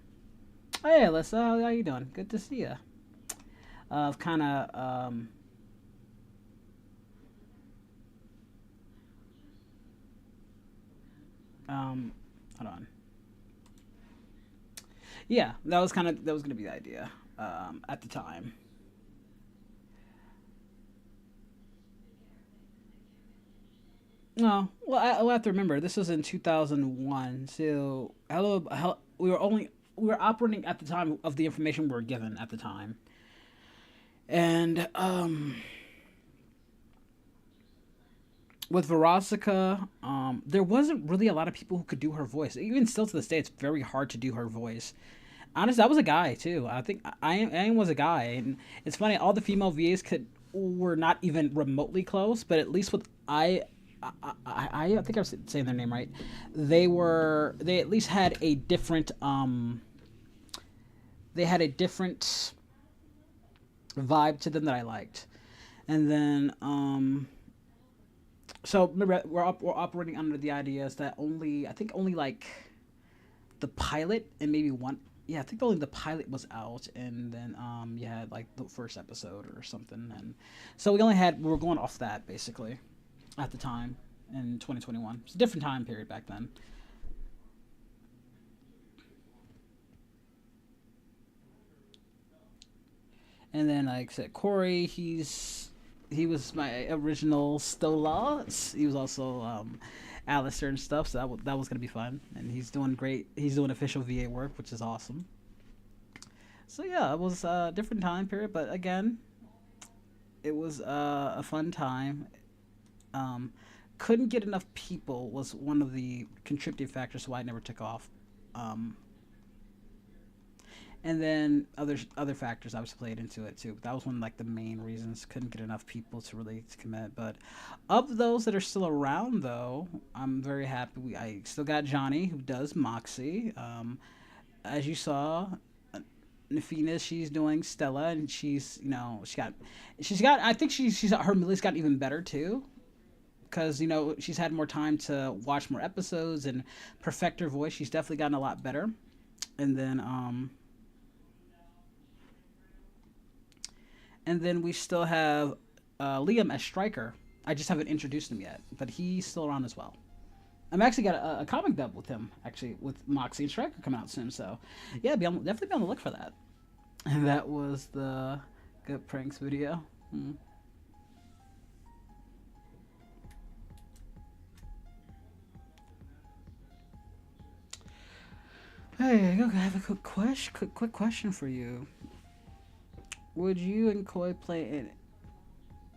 Hey, Alyssa, how you doing? Good to see you. Of kind of hold on. Yeah, that was going to be the idea at the time. No, well, I'll have to remember this was in 2001. So, we were operating at the time of the information we were given at the time, and with Verosika, there wasn't really a lot of people who could do her voice. Even still to this day, it's very hard to do her voice. Honestly, I was a guy too. I think I was a guy, and it's funny. All the female VAs were not even remotely close, but at least with I think I was saying their name right. They at least had a different vibe to them that I liked. And then so remember we're operating under the ideas that only like the pilot and maybe one, yeah, I think only the pilot was out, and then you had like the first episode or something, and so we were going off that basically at the time in 2021. It's a different time period back then. And then, like I said, Corey, he was my original Stola. He was also Alistair and stuff, so that was going to be fun. And he's doing great. He's doing official VA work, which is awesome. So yeah, it was a different time period, but again, it was a fun time. Couldn't get enough people was one of the contributing factors to why I never took off. And then other factors obviously played into it too. But that was one of like the main reasons. Couldn't get enough people to really commit. But of those that are still around, though, I'm very happy. I still got Johnny, who does Moxie. As you saw, Nafina, she's doing Stella, and she's got. I think her Millie's gotten even better too. Because she's had more time to watch more episodes and perfect her voice. She's definitely gotten a lot better. And then we still have Liam as Stryker. I just haven't introduced him yet, but he's still around as well. I'm actually got a comic dub with him, actually, with Moxie and Stryker coming out soon. So yeah, definitely be on the look for that. And that was the Good Pranks video. Hey, I have a quick question for you. Would you and Koi play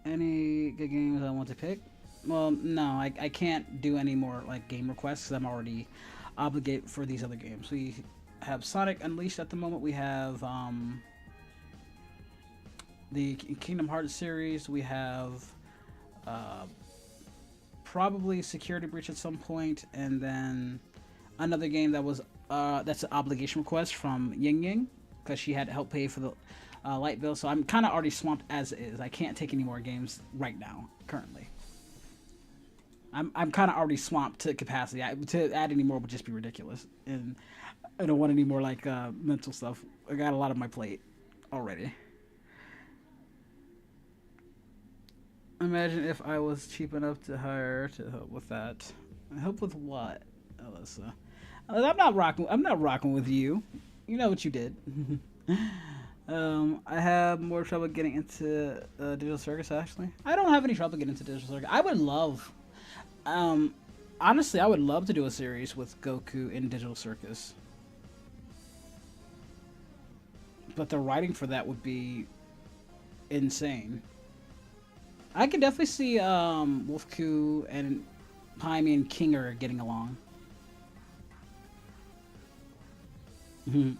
any good games I want to pick? Well, no, I can't do any more like game requests because I'm already obligated for these other games. We have Sonic Unleashed at the moment. We have the Kingdom Hearts series. We have probably Security Breach at some point, and then another game that was that's an obligation request from Ying Ying because she had to help pay for the light bill. So I'm kind of already swamped as is. I can't take any more games right now currently. I'm kind of already swamped to capacity. To add any more would just be ridiculous, and I don't want any more like mental stuff. I got a lot on my plate already. Imagine if I was cheap enough to hire to help with that. Help with what, Alyssa? I'm not rocking. I'm not rocking with you. You know what you did. I have more trouble getting into Digital Circus. Actually, I don't have any trouble getting into Digital Circus. I would love, honestly, I would love to do a series with Goku in Digital Circus. But the writing for that would be insane. I can definitely see wolfku and Paimon and Kinger getting along. You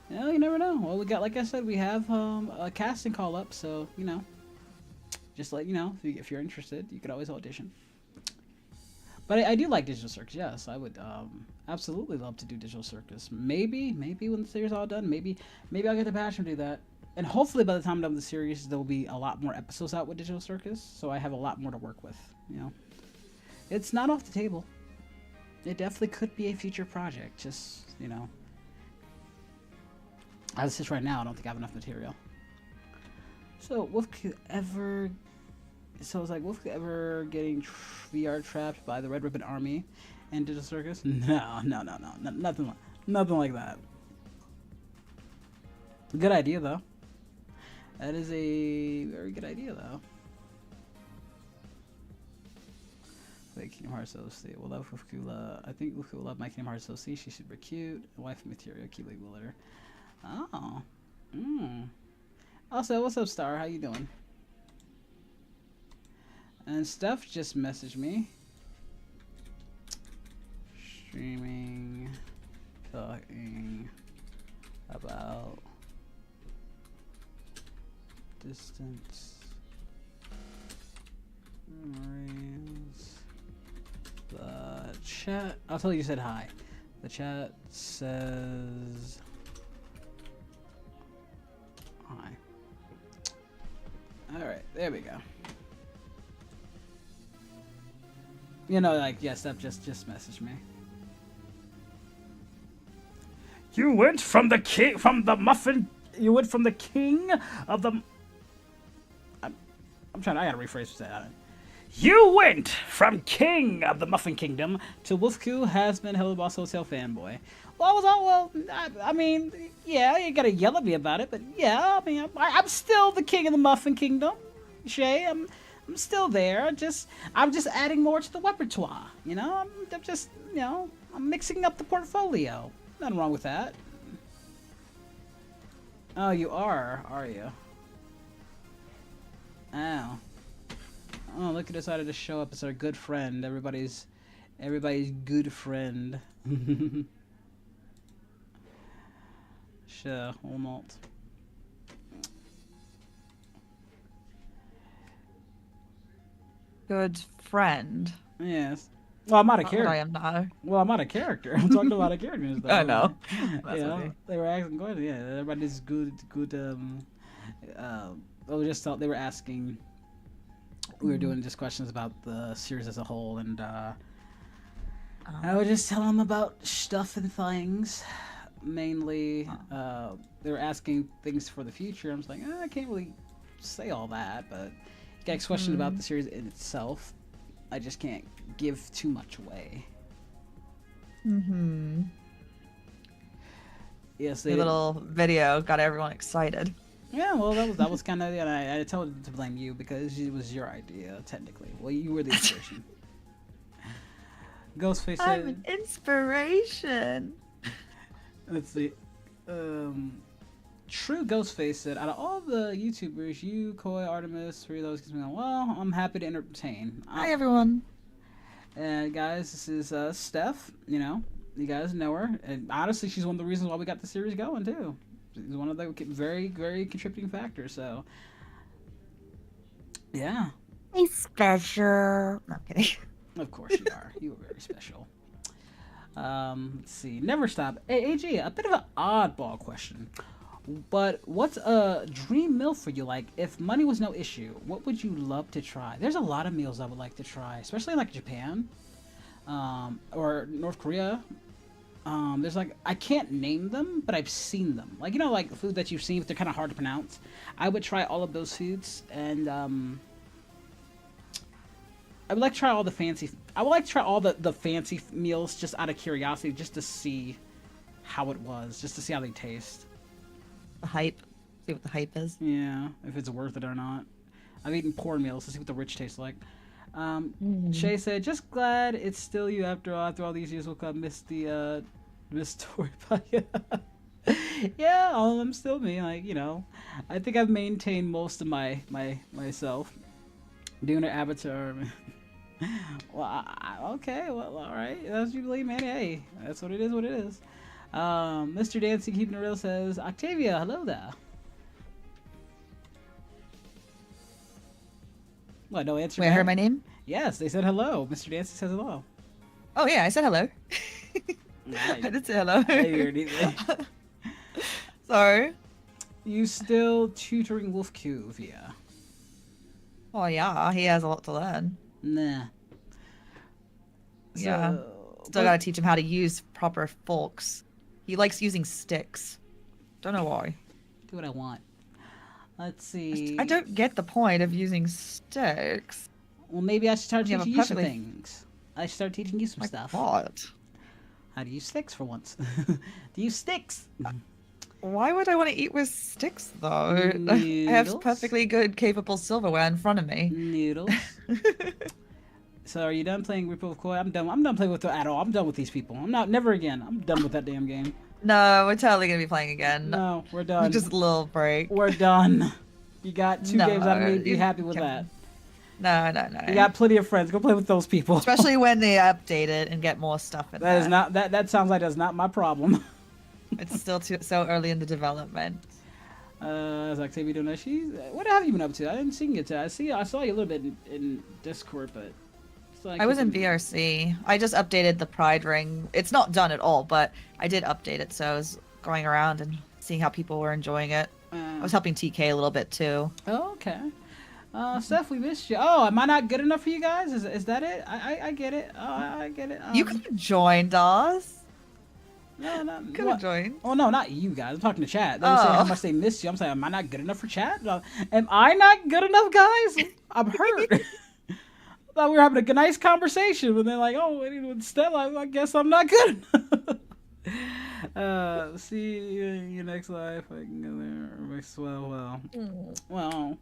know, you never know. Well, we got, like I said, we have a casting call up, so you know, just let you know if you're interested, you could always audition. But I do like Digital Circus. Yes, I would absolutely love to do Digital Circus. Maybe when the series is all done, maybe I'll get the passion to do that. And hopefully by the time I'm done with the series, there will be a lot more episodes out with Digital Circus, so I have a lot more to work with. You know, it's not off the table. It definitely could be a future project. Just, you know, as it sits right now, I don't think I have enough material. So wolfku ever? So it's like wolfku ever getting VR trapped by the Red Ribbon Army and Digital Circus? No, nothing like that. Good idea though. That is a very good idea though. Like Kingdom Hearts OC. We'll love wolfku. I think wolfku will love my Kingdom Hearts OC. She's super cute. Wife material. Keyblade wielder. Oh. Also, what's up, Star? How you doing? And Steph just messaged me. Streaming, talking about distance memories. The chat. I'll tell you said hi. The chat says hi. All right, there we go. You know, like, yeah, Steph just messaged me. You went from the king, from the muffin. You went from the king of the. I'm trying. I gotta rephrase that. You went from king of the Muffin Kingdom to wolfku has been Hello Boss Hotel fanboy. Well, I was all well. I mean, yeah, you gotta yell at me about it, but yeah, I mean, I'm still the king of the Muffin Kingdom, Shay. I'm still there. I'm just adding more to the repertoire. You know, I'm just, you know, I'm mixing up the portfolio. Nothing wrong with that. Oh, you are you? Oh. Oh, look, who decided to show up as our good friend. Everybody's good friend. Sure, or not. Good friend. Yes. Well, I'm not a character. I am now. Well, I'm not a character. I'm talking about a character. I know. You know, they were asking, yeah, everybody's good. They were asking. We were doing just questions about the series as a whole, and I would just tell them about stuff and things. Mainly, they were asking things for the future. I was like, I can't really say all that, but you got a question about the series in itself. I just can't give too much away. Yes, the little video got everyone excited. Yeah, well, that was kind of, yeah, I told them to blame you because it was your idea, technically. Well, you were the inspiration. Ghostface said, I'm an inspiration. Let's see. True Ghostface said, out of all the YouTubers, you, Koi, Artemis, three of those gives me a, well, I'm happy to entertain. Hi, everyone. And guys, this is Steph. You know, you guys know her. And honestly, she's one of the reasons why we got the series going, too. She's one of the very, very contributing factors, so. Yeah. He's special. No, I'm kidding. Of course you are. You are very special. Let's see. Never stop. Hey, AG, a bit of an oddball question. But what's a dream meal for you? Like, if money was no issue, what would you love to try? There's a lot of meals I would like to try, especially like Japan, or North Korea. There's like, I can't name them, but I've seen them. Like, you know, like food that you've seen, but they're kind of hard to pronounce. I would try all of those foods, and I would like to try all the fancy I would like to try all the fancy meals just out of curiosity, just to see how it was, just to see how they taste. The hype. See what the hype is. Yeah, if it's worth it or not. I've eaten poor meals to see what the rich tastes like. Shay said, "Just glad it's still you after all. After all these years, we'll come miss the Miss Tori." Yeah, I'm still me. Like, you know, I think I've maintained most of myself doing an avatar. Well, okay, well, all right. That's you believe, man. Hey, that's what it is. What it is. Mr. Dancy keeping it real says, "Octavia, hello there." What? No answer. Wait, I heard my name? Yes, they said hello. Mr. Dancy says hello. Oh yeah, I said hello. I did say hello. Sorry. You still tutoring wolfku via? Oh yeah, he has a lot to learn. Nah. Yeah. Still gotta teach him how to use proper forks. He likes using sticks. Don't know why. Do what I want. Let's see. I don't get the point of using sticks. Well, maybe I should start Yeah, teaching you some things. I should start teaching you some Like stuff. what? How to use sticks for once. To use sticks. Why would I want to eat with sticks though? I have Noodles? perfectly good, capable silverware in front of me. Noodles. So are you done playing Ripple of Koi? I'm done. I'm done playing with it at all. I'm done with these people. I'm not. Never again. I'm done with that damn game. No, we're totally gonna be playing again. No, we're done. Just a little break. We're done. You got 2 games out of me. Be you happy with can- that. No. You got plenty of friends. Go play with those people. Especially when they update it and get more stuff in That there. is not. That sounds like that's not my problem. It's still so early in the development. Is Octavia doing that? What have you been up to? I didn't see you today. I saw you a little bit in Discord, but I was in VRC. I just updated the Pride Ring. It's not done at all, but I did update it, so I was going around and seeing how people were enjoying it. I was helping TK a little bit too. Oh, okay. Steph, we missed you. Oh, am I not good enough for you guys? Is that it? I get it. Oh, I get it. You could have joined us. No, Could have joined. Oh no, not you guys. I'm talking to chat. They were saying how much they missed you. I'm saying, am I not good enough for chat? Am I not good enough, guys? I'm hurt. Thought we were having a nice conversation, but then like, oh, with Stella, I guess I'm not good enough. See you next life. I can go there. Well,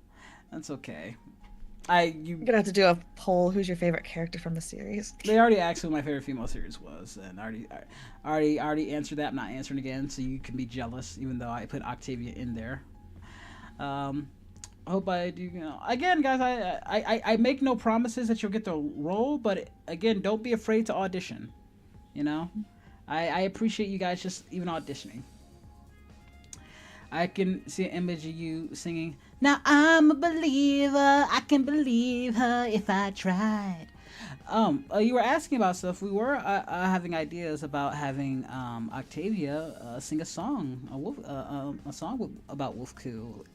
that's okay. You're gonna have to do a poll. Who's your favorite character from the series? They already asked who my favorite female series was, and I already answered that. I'm not answering again, so you can be jealous, even though I put Octavia in there. I hope I do. You know, again, guys, I make no promises that you'll get the role, but again, don't be afraid to audition. You know, I appreciate you guys just even auditioning. I can see an image of you singing, "Now I'm a believer, I can believe her if I tried." You were asking about stuff. We were having ideas about having Octavia sing a song, a song about wolfku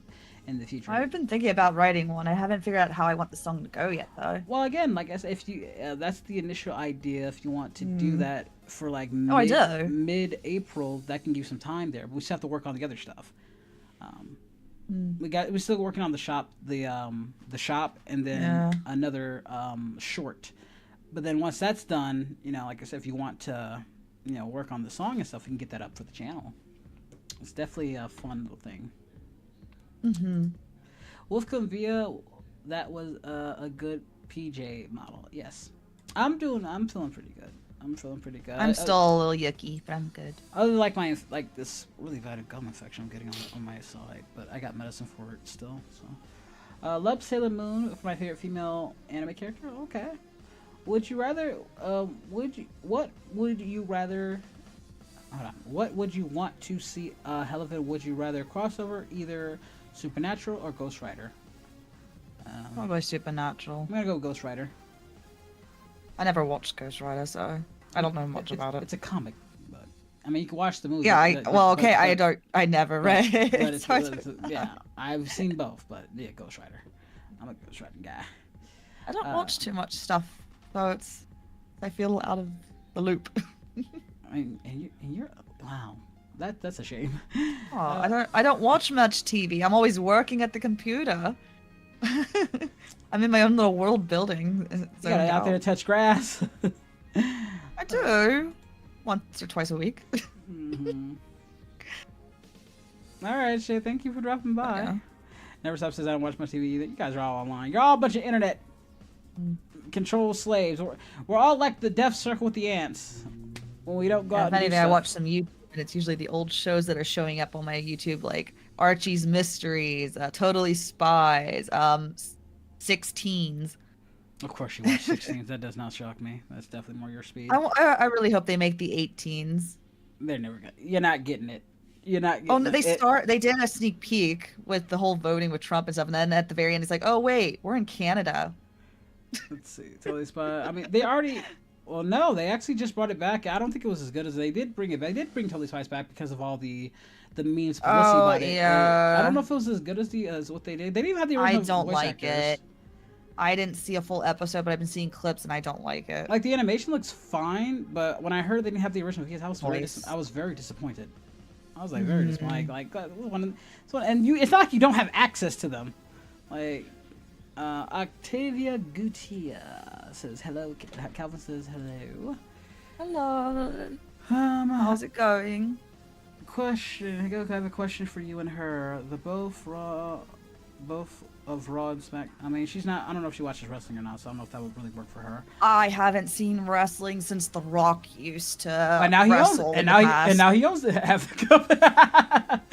in the future. I've been thinking about writing one. I haven't figured out how I want the song to go yet, though. Well, again, like I said, if you that's the initial idea. If you want to do that for like I do. mid-April, that can give you some time there. But we still have to work on the other stuff. We're still working on the shop, and then another short. But then once that's done, you know, like I said, if you want to, you know, work on the song and stuff, we can get that up for the channel. It's definitely a fun little thing. Wolfcom Via, that was a good PJ model. Yes, I'm feeling pretty good. I'm still a little yucky, but I'm good. Other like this really bad gum infection I'm getting on my side, but I got medicine for it still. So, love Sailor Moon for my favorite female anime character. Okay. Would you rather? What would you rather? Hold on. What would you want to see? Hell of it. Would you rather crossover either Supernatural or Ghost Rider? Probably Supernatural. I'm gonna go Ghost Rider. I never watched Ghost Rider, so I don't know much about it. It's a comic, but I mean, you can watch the movie. Yeah, I never read it. Yeah, I've seen both, but yeah, Ghost Rider. I'm a Ghost Rider guy. I don't watch too much stuff, so I feel out of the loop. I mean, and you're wow, that's a shame. I don't watch much TV. I'm always working at the computer. I'm in my own little world building. You gotta out there to touch grass. I do. Once or twice a week. Mm-hmm. All right, Shay. Thank you for dropping by. Yeah. Never Stop says I don't watch much TV either. You guys are all online. You're all a bunch of internet control slaves. We're all like the death circle with the ants. When we don't go out If and do anything, I stuff. watch some YouTube, and it's usually the old shows that are showing up on my YouTube, like Archie's Mysteries, Totally Spies, 16s. Of course you watch 16s. That does not shock me. That's definitely more your speed. I really hope they make the 18s. They're never gonna. You're not getting it. You're not getting Oh, no, it. they did a sneak peek with the whole voting with Trump and stuff, and then at the very end, it's like, oh wait, we're in Canada. Let's see. Totally Spy. I mean, they already. Well, no, they actually just brought it back. I don't think it was as good as they did bring it back. They did bring Totally Spies back because of all the memes publicity about it. Yeah. I don't know if it was as good as what they did. They didn't even have the original I don't voice like actors. it. I didn't see a full episode, but I've been seeing clips and I don't like it. Like the animation looks fine, but when I heard they didn't have the original voice, I was very disappointed. I was like very disappointed. Like and you, it's not like you don't have access to them. Like Octavia Gutierrez says hello. Calvin says hello. Hello. How's it going? Question. I have a question for you and her. Both of Raw and Smack. I mean, she's not. I don't know if she watches wrestling or not, so I don't know if that would really work for her. I haven't seen wrestling since The Rock used to And now he owns wrestle. it. And now he owns it. Like,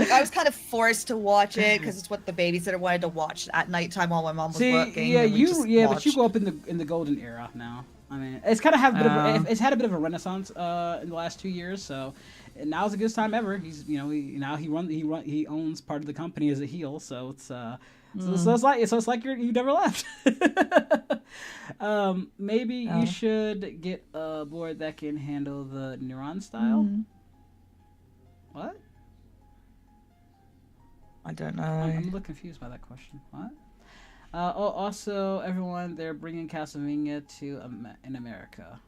I was kind of forced to watch it because it's what the babysitter wanted to watch at nighttime while my mom was working. Yeah, and we just but you watched. go up in the golden era now. I mean, it's kind of it's had a bit of a renaissance in the last 2 years. So now's the good time ever. He's he owns part of the company as a heel. So it's so it's like you never left. Maybe you should get a board that can handle the Neuron style. What? I don't know. I'm a little confused by that question. What? Also, everyone, they're bringing Castlevania to in America.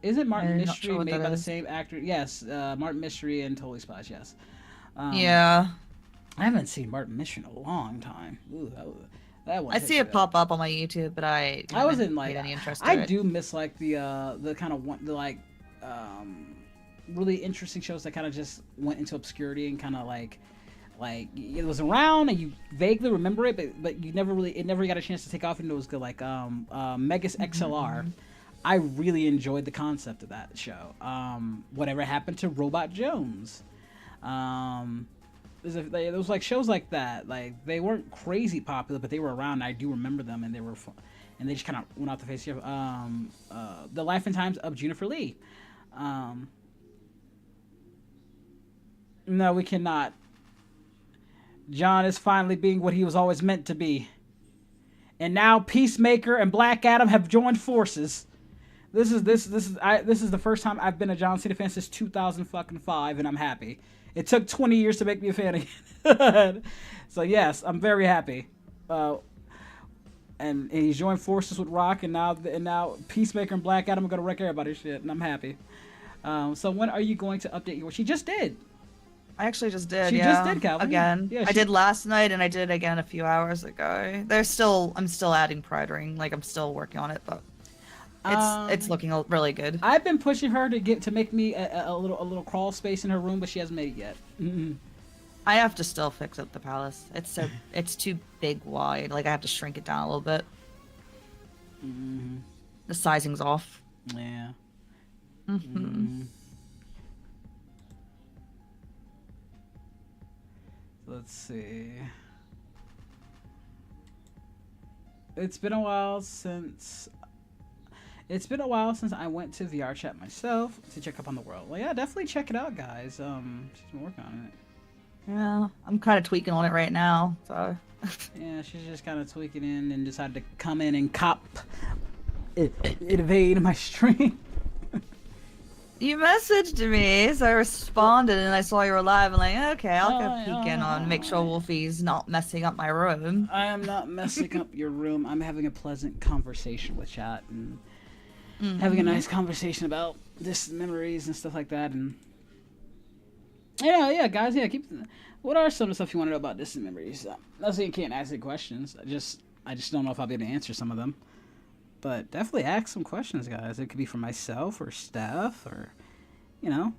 Is it Martin Mystery made by the same actor? Yes, Martin Mystery and Totally Spies. Yes. Yeah. I haven't seen Martin Mystery in a long time. Ooh, that one. I see it pop up on my YouTube, but I wasn't like any interest. I do miss like the kind of really interesting shows that kind of just went into obscurity and kind of like it was around and you vaguely remember it, but you never got a chance to take off into it was good, like Megas XLR. I really enjoyed the concept of that show. Whatever happened to Robot Jones? There was like shows like that. Like they weren't crazy popular, but they were around. I do remember them, and they were fun, and they just kind of went off the face of The Life and Times of Jennifer Lee. No, we cannot. John is finally being what he was always meant to be. And now Peacemaker and Black Adam have joined forces. This is the first time I've been a John Cena fan since 2005, and I'm happy. It took 20 years to make me a fan again. So yes, I'm very happy. And he's joined forces with Rock, and now Peacemaker and Black Adam are gonna wreck everybody's shit, and I'm happy. So when are you going to update your? She just did. I actually just did. She just did, Calvin. Again. Yeah, I did last night, and I did again a few hours ago. I'm still adding Pride Ring. Like I'm still working on it, but it's looking really good. I've been pushing her to make me a little crawl space in her room, but she hasn't made it yet. I have to still fix up the palace. It's too big wide. Like I have to shrink it down a little bit. The sizing's off. Yeah. Let's see. It's been a while since I went to VR chat myself to check up on the world. Well, yeah, definitely check it out, guys. She's been working on it. Yeah, I'm kind of tweaking on it right now. So. Yeah, she's just kind of tweaking in and decided to come in and invade my stream. You messaged me, so I responded, and I saw you were live. I'm like, okay, I'll go peek in on, make sure Wolfie's not messing up my room. I am not messing up your room. I'm having a pleasant conversation with chat and having a nice conversation about this memories and stuff like that. And Yeah, guys. Yeah, keep. What are some of the stuff you want to know about distant memories? Not saying you can't ask any questions. I just don't know if I'll be able to answer some of them. But definitely ask some questions, guys. It could be for myself or Steph or, you know.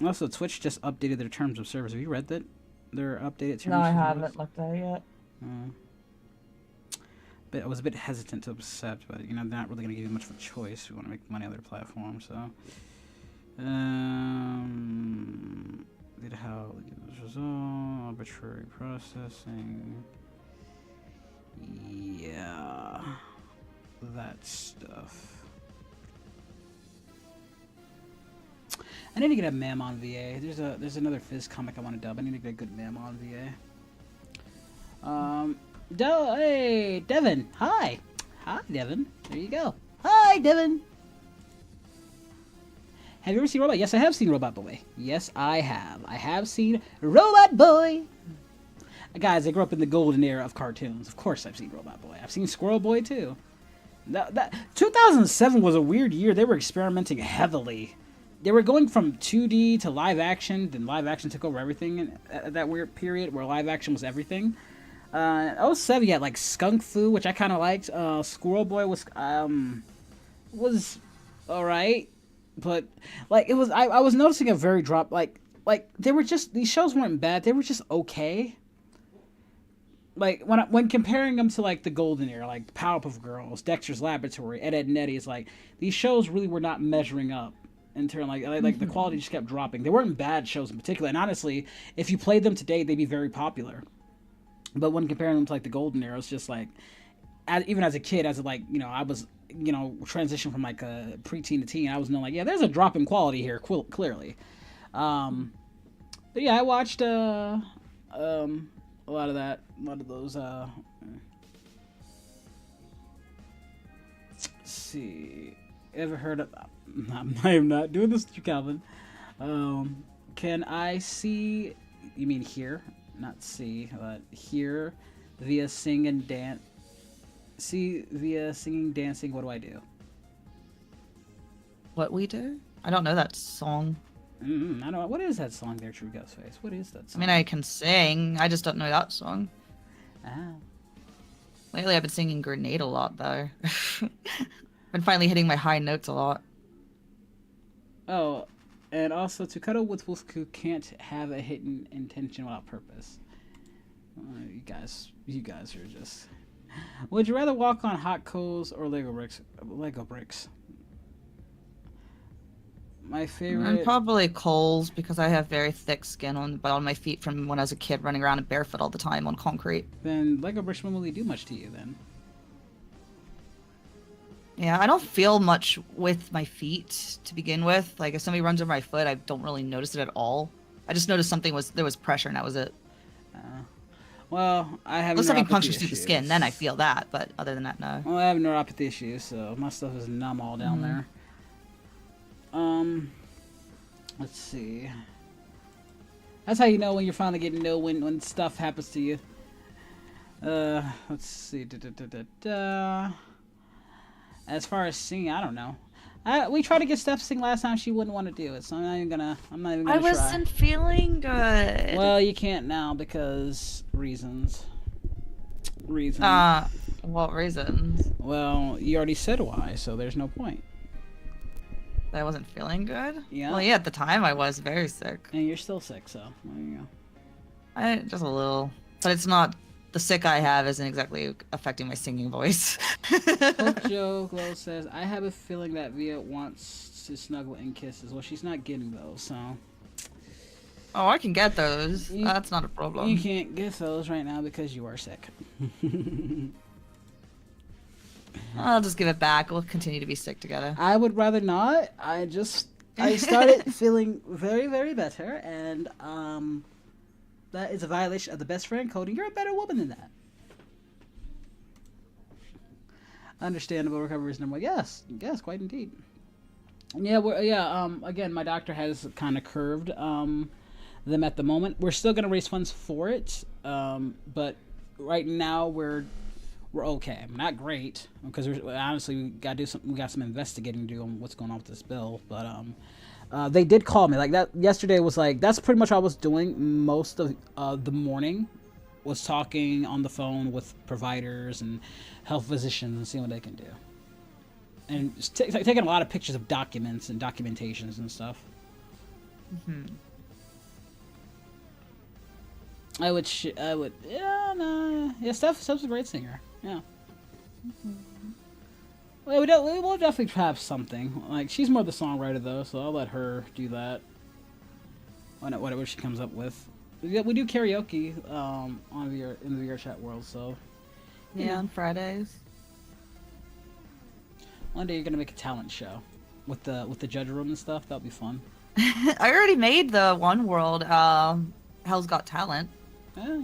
Also, Twitch just updated their terms of service. Have you read that? Their updated terms of service? No, I haven't looked at it yet. But I was a bit hesitant to accept, but, you know, they're not really going to give you much of a choice. We want to make money on their platform, so. Did how result, arbitrary processing. Yeah. That stuff. I need to get a mem on VA. There's another Fizz comic I want to dub. I need to get a good mem on VA. Hey, Devin. Hi. Hi, Devin. There you go. Hi, Devin. Have you ever seen Robot? Yes, I have seen Robot Boy. Yes, I have. I have seen Robot Boy. Guys, I grew up in the golden era of cartoons. Of course I've seen Robot Boy. I've seen Squirrel Boy, too. 2007 was a weird year. They were experimenting heavily. They were going from 2D to live action, then live action took over everything at that weird period where live action was everything. 07, you had like Skunk Fu, which I kind of liked. Squirrel Boy was alright, but like it was. I was noticing a very drop. Like they were just, these shows weren't bad. They were just okay. Like when comparing them to like the golden era, like Powerpuff Girls, Dexter's Laboratory, Ed, Edd n Eddy, it's like these shows really were not measuring up in terms like the quality just kept dropping. They weren't bad shows in particular, and honestly, if you played them today, they'd be very popular. But when comparing them to like the golden era, it's just like, even as a kid, I was transitioned from like a preteen to teen, I was knowing like, yeah, there's a drop in quality here, clearly. But yeah, I watched a lot of those. Let's see, ever heard of? I am not doing this to you, Calvin. Can I see? You mean hear, not see, but hear via sing and dance. See via singing, dancing. What do I do? What we do? I don't know that song. I don't know. What is that song there, True Ghostface? What is that song? I mean, I can sing. I just don't know that song. Ah. Lately, I've been singing Grenade a lot, though. Been finally hitting my high notes a lot. Oh, and also, to cuddle with wolfku can't have a hidden intention without purpose. You guys are just... Would you rather walk on hot coals or Lego bricks? Lego bricks. My favorite... Probably coals, because I have very thick skin on my feet from when I was a kid, running around barefoot all the time on concrete. Then Lego bricks won't really do much to you, then. Yeah, I don't feel much with my feet to begin with. Like, if somebody runs over my foot, I don't really notice it at all. I just noticed there was pressure, and that was it. Well, I have unless something punctures issues. through the skin, then I feel that. But other than that, no. Well, I have neuropathy issues, so my stuff is numb all down there. Let's see. That's how you know when you're finally getting to know when stuff happens to you. Let's see. As far as singing, I don't know. We tried to get Steph to sing last time. She wouldn't want to do it, so I'm not even gonna try. I wasn't feeling good. Well, you can't now because reasons. What reasons? Well, you already said why, so there's no point. I wasn't feeling good? Yeah. Well, yeah, at the time I was very sick. And you're still sick, so there you go. Just a little. But it's not... The sick I have isn't exactly affecting my singing voice. Joe Glow says, I have a feeling that Via wants to snuggle and kisses. Well, she's not getting those, so... Oh, I can get those. That's not a problem. You can't get those right now because you are sick. I'll just give it back. We'll continue to be sick together. I would rather not. I started feeling very, very better, and that is a violation of the best friend code, and you're a better woman than that. Understandable recovery is number one. Yes, quite indeed. Yeah, again, my doctor has kind of curved them at the moment. We're still gonna raise funds for it, but right now we're okay. Not great, because honestly we got some investigating to do on what's going on with this bill, but They did call me like that yesterday. Was like that's pretty much what I was doing most of the morning, was talking on the phone with providers and health physicians and seeing what they can do, and just taking a lot of pictures of documents and documentations and stuff. I would, yeah, no, yeah. Steph's a great singer. Yeah. Well, we'll definitely have something. Like, she's more the songwriter though, so I'll let her do that. Whatever she comes up with. We do karaoke on in the VR chat world, so Yeah, on Fridays. one day you're gonna make a talent show with the judge room and stuff. That'll be fun. I already made the One World Hell's Got Talent. Yeah.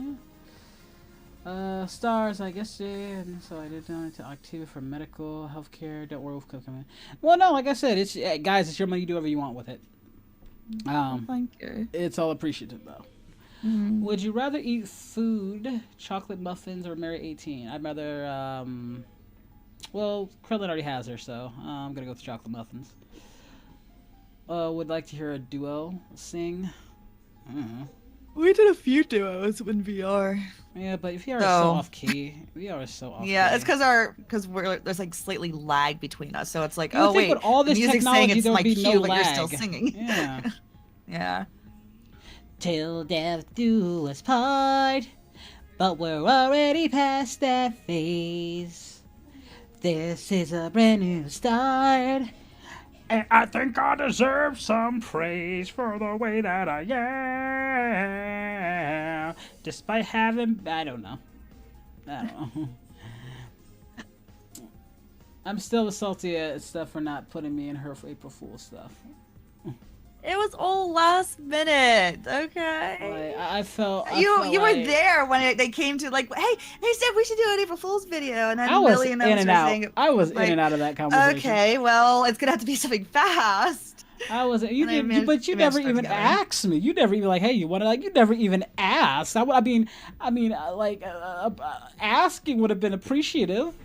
Stars, I guess, yeah, and so I did donate to Octavia for medical, healthcare. Don't worry, wolfku coming. Well, no, like I said, it's guys, it's your money. You do whatever you want with it. Thank you. It's all appreciative though. Would you rather eat food, chocolate muffins, or marry 18? I'd rather, well, Krillin already has her, so I'm gonna go with chocolate muffins. Would like to hear a duo sing. I don't know. We did a few duos in VR. Yeah, but VR is so off key. VR is so off key. Yeah, it's because there's like slightly lag between us, so it's like, You would oh think wait, with all this the music's technology, saying it's there would my be cue, no but lag. you're still singing. Yeah. Yeah. Till death do us part, but we're already past that phase. This is a brand new start, and I think I deserve some praise for the way that I am, despite having, I don't know. I'm still salty at Steph for not putting me in her April Fool's stuff. It was all last minute, okay? I felt you were like there when they came to like, hey Steph, we should do an April Fool's video, and then I was Lily and them in were and out. saying, I was like, in and out of that conversation. okay, well, it's gonna have to be something fast. I was. You And I did, managed- but you we never managed to even put it together. asked me. You never even like, hey, you want to like? You never even asked. Asking would have been appreciative.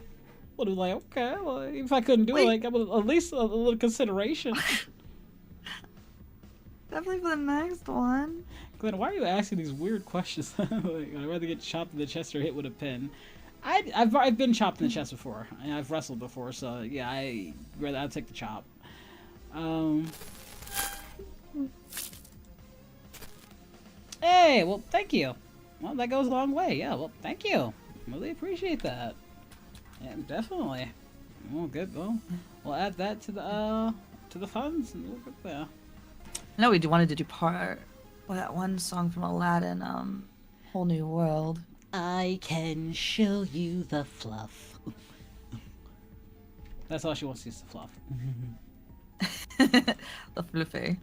Would have like, okay, well, if I couldn't do it, like, I would at least a little consideration. Definitely for the next one. Glenn, why are you asking these weird questions? Like, I'd rather get chopped in the chest or hit with a pin. I've been chopped in the chest before, and I've wrestled before, so yeah, I'd take the chop. Hey, well, thank you. Well, that goes a long way. Yeah, well, thank you. Really appreciate that. Yeah, definitely. Well, good. Well, we'll add that to the funds, and we'll get there. I know we wanted to do that one song from Aladdin, Whole New World. I can show you the fluff. That's all she wants to see is the fluff. The fluffy.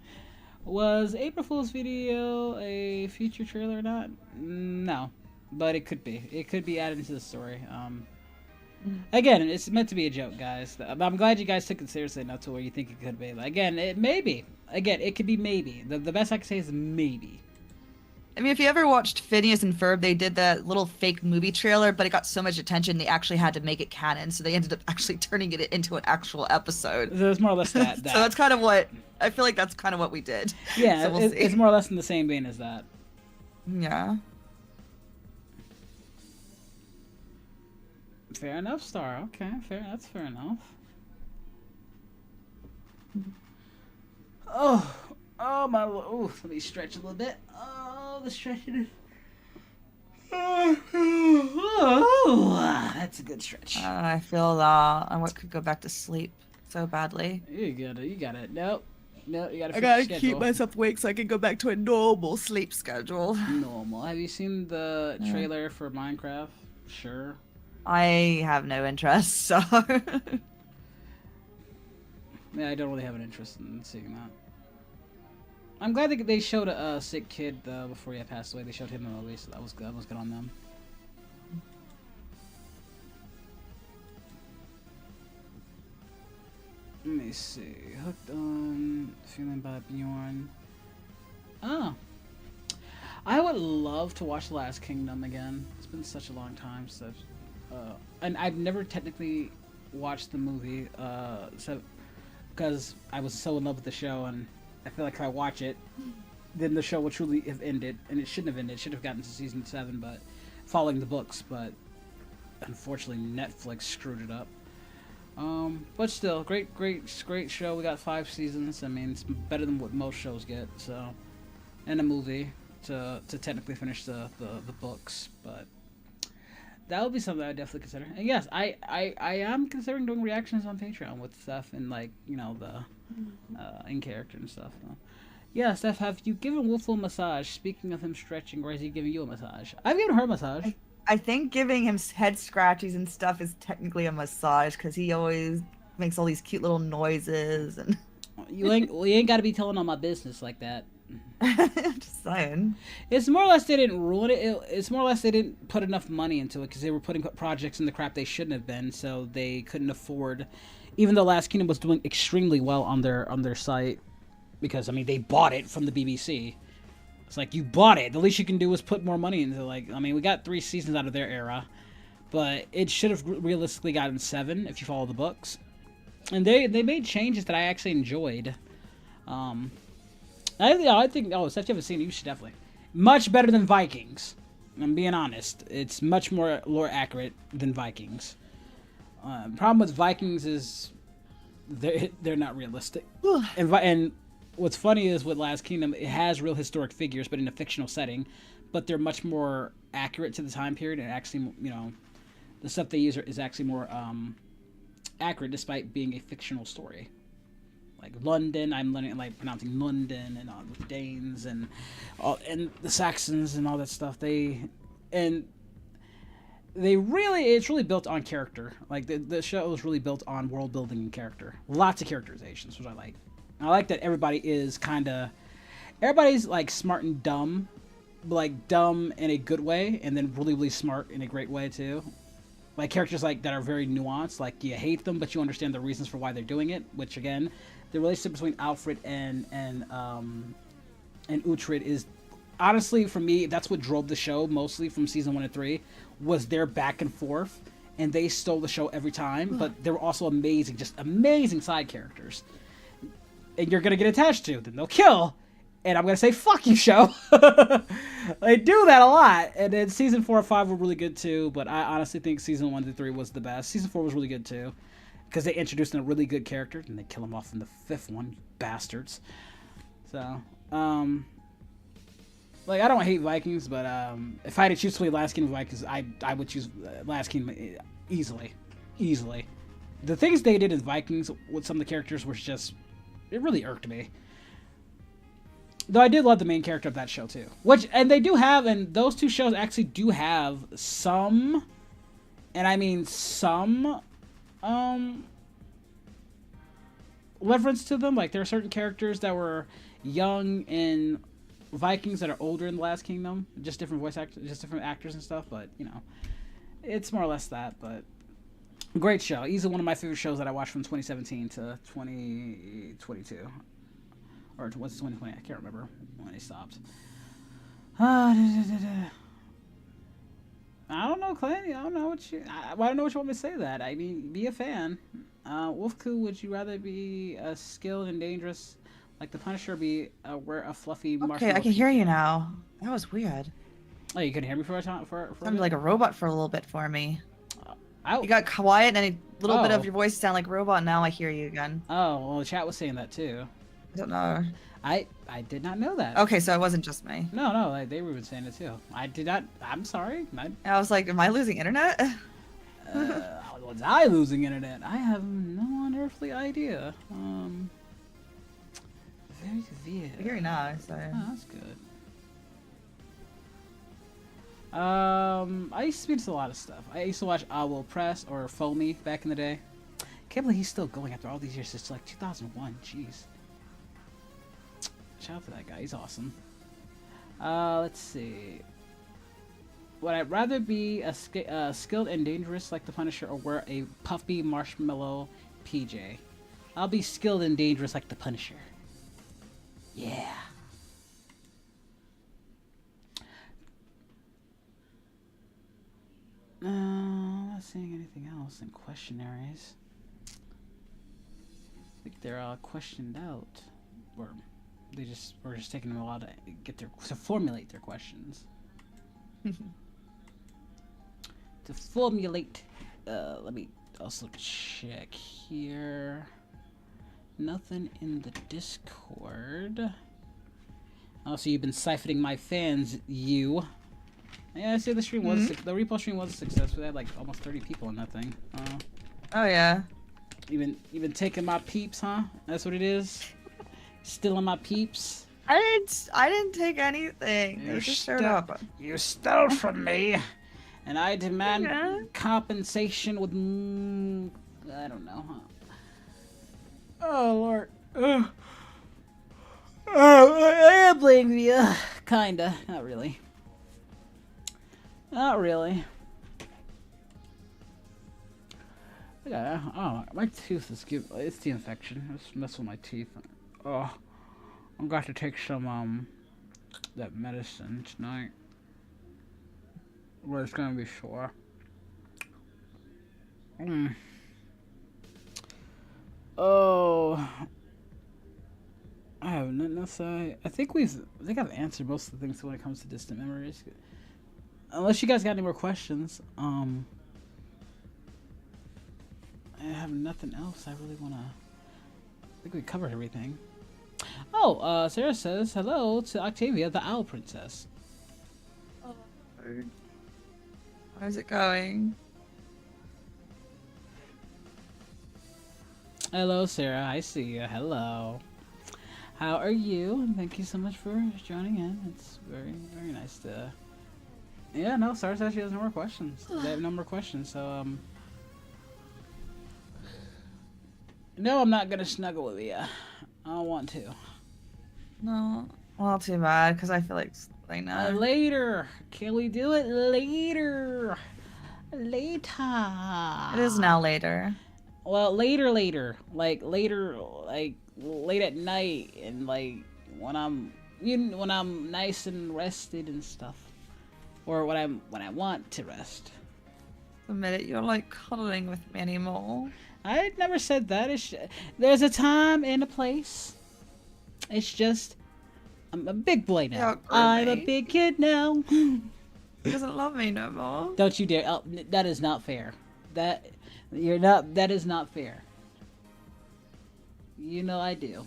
Was April Fool's video a future trailer or not? No, but it could be. It could be added into the story. Again, it's meant to be a joke, guys. I'm glad you guys took it seriously enough to where you think it could be. Again, it may be. Again, it could be maybe. The best I can say is maybe. I mean, if you ever watched Phineas and Ferb, they did that little fake movie trailer, but it got so much attention they actually had to make it canon, so they ended up actually turning it into an actual episode. So it's more or less that. So that's kind of what I feel like. That's kind of what we did. Yeah, So we'll see. it's more or less in the same vein as that. Yeah. Fair enough, Star. Okay, that's fair enough. Oh my. Oh, let me stretch a little bit. Oh, the stretching. Oh, that's a good stretch. I feel I could go back to sleep so badly. You got it. Nope. No, you gotta. I fix gotta your keep schedule. myself awake so I can go back to a normal sleep schedule. Normal. Have you seen the trailer for Minecraft? Sure. I have no interest, so. Yeah, I don't really have an interest in seeing that. I'm glad they showed a sick kid before he had passed away. They showed him in the movie, so that was good. That was good on them. Let me see. Hooked on Feeling by Bjorn. Oh. I would love to watch The Last Kingdom again. It's been such a long time since and I've never technically watched the movie because I was so in love with the show, and I feel like if I watch it, then the show will truly have ended, and it shouldn't have ended. It should have gotten to season 7, but following the books, but unfortunately Netflix screwed it up. But still, great show. We got 5 seasons. I mean, it's better than what most shows get. So, and a movie to technically finish the books, but that would be something I would definitely consider. And yes, I am considering doing reactions on Patreon with stuff and like the in character and stuff. So. Yeah, Steph, have you given Wolfku a massage? Speaking of him stretching, or has he given you a massage? I've given her a massage. I think giving him head scratches and stuff is technically a massage because he always makes all these cute little noises and. You ain't got to be telling all my business like that. Just saying. It's more or less they didn't ruin it. It's more or less they didn't put enough money into it because they were putting projects in the crap they shouldn't have been, so they couldn't afford. Even though Last Kingdom was doing extremely well on their site, because I mean they bought it from the BBC. It's like you bought it. The least you can do is put more money into we got 3 seasons out of their era, but it should have realistically gotten 7 if you follow the books. And they made changes that I actually enjoyed. I think Seth, you haven't seen it, you should definitely. Much better than Vikings. I'm being honest. It's much more lore accurate than Vikings. Problem with Vikings is they're not realistic. And what's funny is with Last Kingdom, it has real historic figures, but in a fictional setting. But they're much more accurate to the time period, and actually, the stuff they use is actually more accurate, despite being a fictional story. Like London, I'm learning pronouncing London, and all the Danes and the Saxons and all that stuff. It's really built on character. Like the show is really built on world building and character. Lots of characterizations, which I like. I like that everybody's like smart and dumb, but like dumb in a good way, and then really, really smart in a great way too. Like characters that are very nuanced. Like you hate them, but you understand the reasons for why they're doing it. Which again, the relationship between Alfred and Uhtred is honestly, for me, that's what drove the show mostly from season 1 and 3 was their back and forth, and they stole the show every time. But they were also amazing side characters. And you're gonna get attached to, then they'll kill, and I'm gonna say fuck you, show. They do that a lot, and then season 4 and 5 were really good too. But I honestly think season 1 to 3 was the best. Season 4 was really good too, because they introduced a really good character, and they kill him off in the 5th one, bastards. So, I don't hate Vikings, but if I had to choose between Last Kingdom and Vikings, I would choose Last Kingdom easily. The things they did in Vikings with some of the characters was just. It really irked me. Though I did love the main character of that show too. And they do have, and those 2 shows actually do have some, and I mean some, reference to them. Like there are certain characters that were young in Vikings that are older in the Last Kingdom. Just different voice actors, just different actors and stuff. But it's more or less that. But great show. Easily one of my favorite shows that I watched from 2017 to 2022. Or was it 2020? I can't remember when they stopped. I don't know, Clay. I don't know what you want me to say that. I mean, be a fan. Wolfku, would you rather be skilled and dangerous like the Punisher, or wear a fluffy marshmallow? Okay, I can hear you now. That was weird. Oh, you couldn't hear me for a time? Sounded like a robot for a little bit for me. You got quiet and a little bit of your voice sound like a robot. Now I hear you again. Oh, well, the chat was saying that too. I don't know. I did not know that. Okay, so it wasn't just me. No, they were saying it too. I did not. I'm sorry. I was like, am I losing internet? Was I losing internet? I have no unearthly idea. Very weird. I hear you now, so. Oh, that's good. I used to be into a lot of stuff. I used to watch I Will Press or Foamy back in the day. Can't believe he's still going after all these years. It's like 2001. Jeez. Shout out to that guy. He's awesome. Let's see. Would I rather be skilled and dangerous like the Punisher, or wear a puffy marshmallow PJ? I'll be skilled and dangerous like the Punisher. Yeah. I'm not seeing anything else in questionnaires. I think they're all questioned out. Or we're just taking them a while to formulate their questions. To formulate. Let me also check here. Nothing in the Discord. Oh, so you've been siphoning my fans, you. Yeah, I say the stream was the repo stream was a success. We had like almost 30 people in that thing. Oh yeah. You been taking my peeps, huh? That's what it is. Stealing my peeps. I didn't take anything. They just showed up. You stole from me, and I demand compensation with. I don't know, huh? Oh Lord. I blame you. Kinda. Not really. Not really. Yeah. Oh, my tooth is it's the infection. It's messing with my teeth. Oh, I'm going to take some that medicine tonight. But it's gonna be sore. Oh, I have nothing else to say. I think I've answered most of the things when it comes to distant memories. Unless you guys got any more questions, I have nothing else I really wanna. I think we covered everything. Oh, Sarah says hello to Octavia, the Owl Princess. Oh, how's it going? Hello, Sarah. I see you. Hello. How are you? And thank you so much for joining in. It's very, very nice to. Yeah, no, Sarah says she has no more questions. They have no more questions, so No, I'm not gonna snuggle with you. I don't want to. No, well, too bad, because I feel like I know. Later. Can we do it later? Later. It is now later. Well, later. Like later, like late at night, and like when I'm nice and rested and stuff, or when I want to rest. The minute you're like cuddling with me anymore. I never said that. There's a time and a place. It's just I'm a big boy now. I'm a big kid now. He doesn't love me no more. Don't you dare! Oh, that is not fair. That is not fair. You know I do.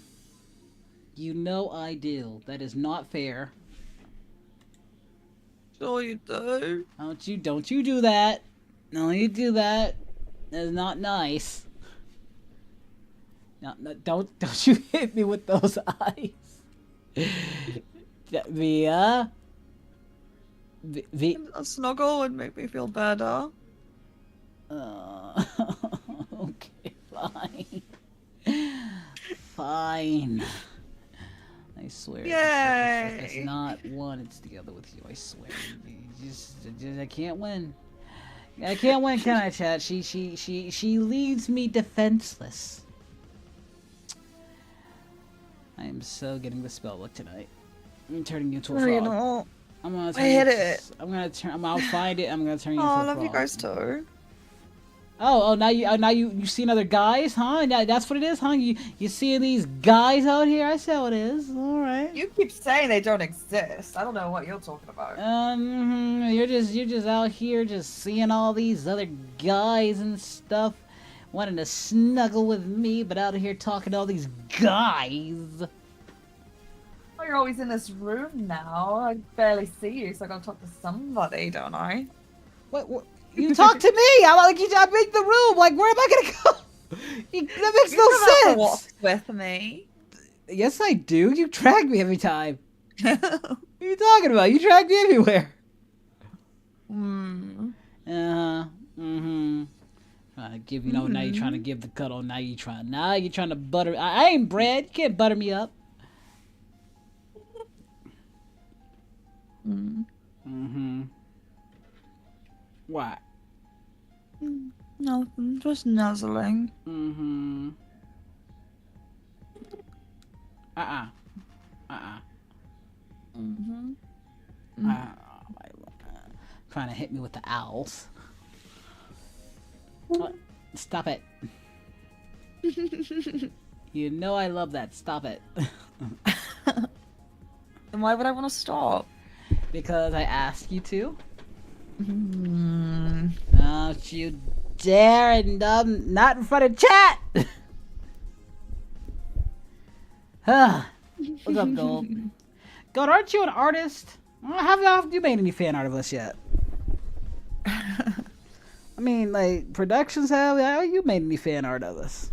You know I do. That is not fair. Sure you do. Don't you do that. No, you do that. That is not nice. No, don't you hit me with those eyes. Via. A snuggle would make me feel better. Okay, fine. Fine. I swear. Yay! It's not one, it's together with you, I swear. I can't win. I can't win, can I, chat? She leaves me defenseless. I am so getting the spell book tonight. I'm turning you into a frog. You know, I'm gonna I hit it. I'll find it. I'm gonna turn you into a frog. I love you guys too. Oh, now you seeing other guys, huh? Now that's what it is, huh? You seeing these guys out here? I see how it is. All right. You keep saying they don't exist. I don't know what you're talking about. You're just out here just seeing all these other guys and stuff, wanting to snuggle with me, but out here talking to all these guys. Oh, you're always in this room now. I barely see you, so I gotta talk to somebody, don't I? What? You talk to me. I'm like, I make the room. Like, where am I gonna go? That makes no sense. Walk with me. Yes, I do. You drag me every time. What are you talking about? You drag me everywhere. Give now you're trying to give the cuddle. Now you're trying to butter. I ain't bread. You can't butter me up. What? Nothing, just nuzzling. Trying to hit me with the owls. Stop it. You know I love that. Stop it. Then why would I want to stop? Because I asked you to. Hmm. Don't you dare, and not in front of chat! Huh. What's up, Gold? Gold, aren't you an artist? Have you made any fan art of us yet? I mean, like, productions have you made any fan art of us?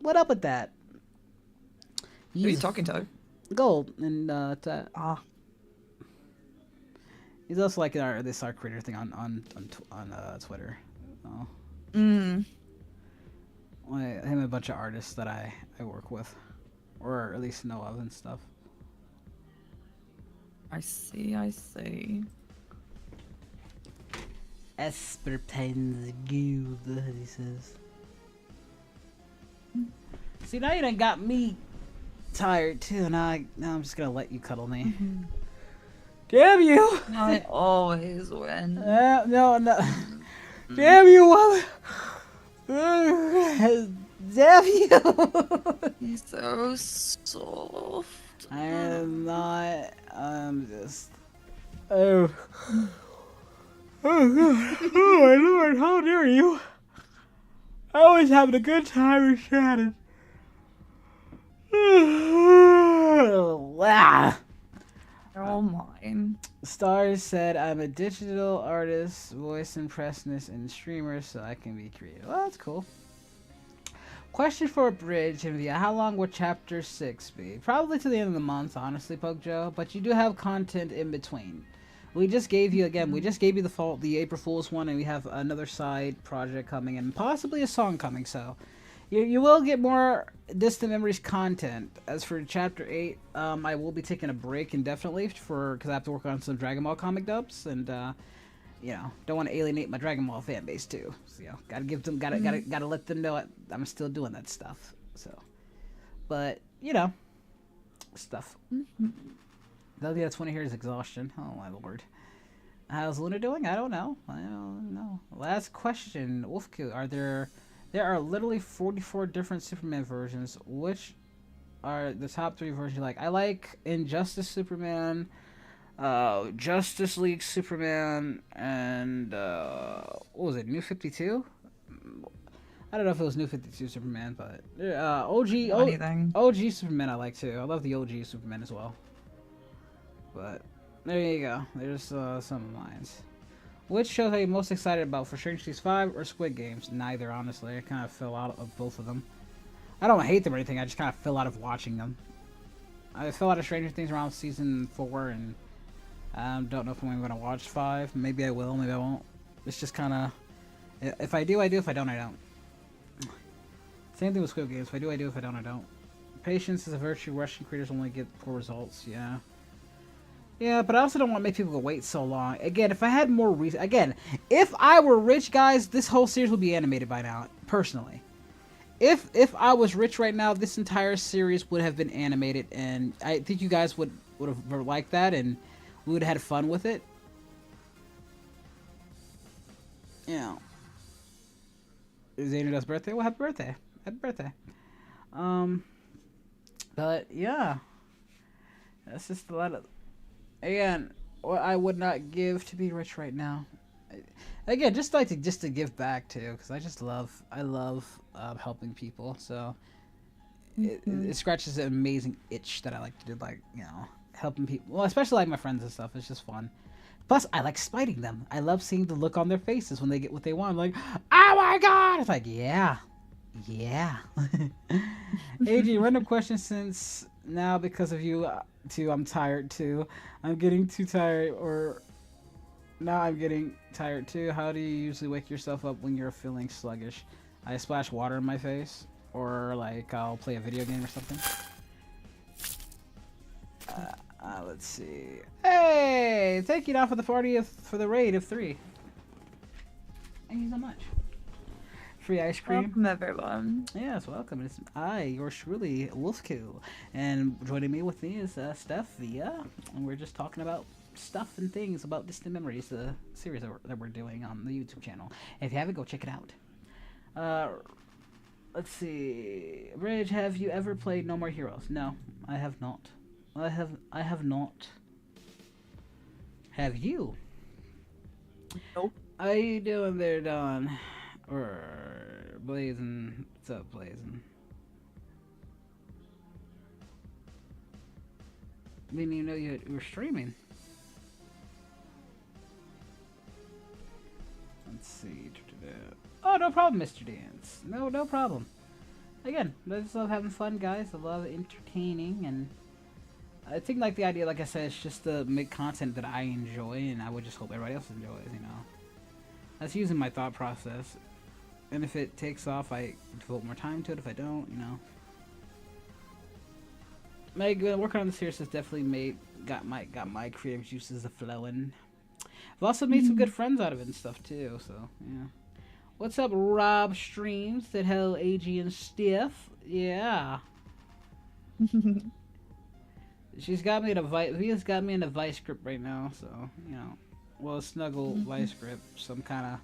What up with that? Who are you talking to? Gold and he's also like this art creator thing on Twitter. Oh. Him and a bunch of artists that I work with, or at least know of and stuff. I see. Esper Pens Guild, he says. See, now you done got me tired too. Now I'm just gonna let you cuddle me. Damn you! I always win. No. Damn you, woman! Damn you! He's so soft. I am not. I'm just. Oh. Oh God! Oh my Lord! How dare you! I always having a good time with Shannon. Oh mine. Stars said, I'm a digital artist, voice impressionist, and streamer, so I can be creative. Well, that's cool. Question for a bridge, Envia. How long will Chapter 6 be? Probably to the end of the month, honestly, Pokejo. But you do have content in between. We just gave you, again, the April Fool's one, and we have another side project coming, and possibly a song coming, so... You will get more Distant Memories content. As for Chapter 8, I will be taking a break indefinitely because I have to work on some Dragon Ball comic dubs, and don't want to alienate my Dragon Ball fan base too. So, gotta give them, gotta let them know I'm still doing that stuff. So, but stuff. The other thing that's funny here is exhaustion. Oh my Lord. How's Luna doing? I don't know. Last question, wolfku. There are literally 44 different Superman versions. Which are the top 3 versions you like? I like Injustice Superman, Justice League Superman, and what was it? New 52? I don't know if it was New 52 Superman, but OG Superman I like too. I love the OG Superman as well. But there you go. There's some of mine. Which shows are you most excited about for Stranger Things 5 or Squid Games? Neither, honestly. I kind of fell out of both of them. I don't hate them or anything. I just kind of fell out of watching them. I fell out of Stranger Things around season 4, and I don't know if I'm even going to watch 5. Maybe I will, maybe I won't. It's just kind of... If I do, I do. If I don't, I don't. Same thing with Squid Games. If I do, I do. If I don't, I don't. Patience is a virtue. Russian creators only get poor results. Yeah. Yeah, but I also don't want to make people wait so long. Again, if I had more reason... Again, if I were rich, guys, this whole series would be animated by now, personally. If I was rich right now, this entire series would have been animated, and I think you guys would have liked that, and we would have had fun with it. Is Xander's birthday? Well, happy birthday. Happy birthday. But, yeah. That's just a lot of... Again, what I would not give to be rich right now. Again, just to give back too, because I love helping people. So it scratches an amazing itch that I like to do, like helping people. Well, especially like my friends and stuff. It's just fun. Plus, I like spiting them. I love seeing the look on their faces when they get what they want. Like, oh my god! It's like, yeah. AG, random question since now because of you. I'm tired too. I'm getting too tired, or now I'm getting tired too. How do you usually wake yourself up when you're feeling sluggish? I splash water in my face, or like I'll play a video game or something. Let's see. Hey, thank you now for the for the raid of 3. Thank you so much. Free ice cream. Welcome, everyone. Yes, welcome. It's I, yours truly, wolfku, and joining me with me is Steph Via, and we're just talking about stuff and things about Distant Memories, the series that we're doing on the YouTube channel. If you haven't, go check it out. Let's see. Bridge, have you ever played No More Heroes? No, I have not. I have not. Have you? Nope. How you doing there, Don? Or Blazing? What's up, Blazing? Didn't even know you were streaming. Let's see. Oh, no problem, Mr. Dance. No problem. Again, I just love having fun, guys. I love entertaining, and I think like the idea, like I said, is just to make content that I enjoy, and I would just hope everybody else enjoys. You know, that's using my thought process. And if it takes off, I devote more time to it. If I don't, you know. Working on the series has definitely got my creative juices flowing. I've also made some good friends out of it and stuff too. So yeah. What's up, Rob Streams? Said hello, AG and Stiff. Yeah. She's got me in a Via's got me in a vice grip right now. So you know, well, a snuggle vice grip, some kind of.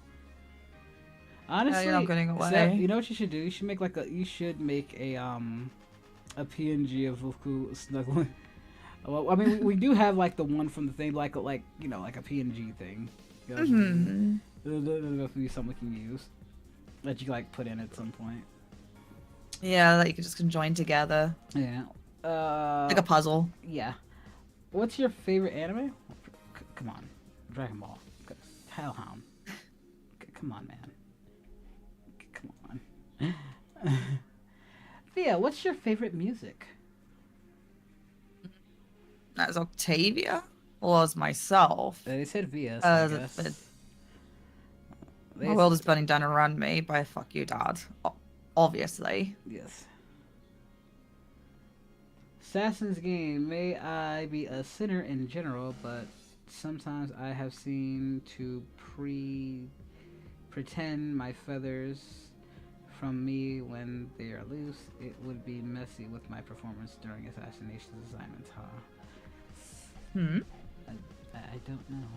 Honestly, you're not getting away. Steph, you know what you should do? You should make a PNG of wolfku snuggling. Well, I mean, we do have like the one from the thing, like you know, like a PNG thing. You know, that'll be something we can use that you can, like put in at some point. Yeah, that you can just conjoin together. Yeah. Like a puzzle. Yeah. What's your favorite anime? Come on, Dragon Ball. Hellhound. Come on, man. Come on. Thea, what's your favorite music? As Octavia? Or as myself? They said Via, so I guess. My world is burning down around me by Fuck You, Dad. Obviously. Yes. Assassin's game. May I be a sinner in general, but sometimes I have seen to pretend my feathers from me when they are loose. It would be messy with my performance during assassination assignments, huh? I don't know.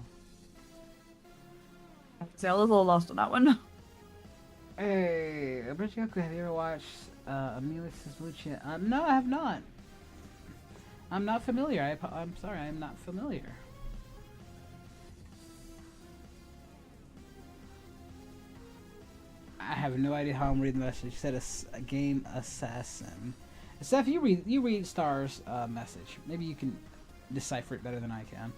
See, I was a little lost on that one. Hey, abridgedgoku, have you ever watched Amelia's Lucia? No, I have not. I'm not familiar. I'm sorry, I'm not familiar. I have no idea how I'm reading the message. It said a game assassin. Steph, you read Star's message. Maybe you can decipher it better than I can.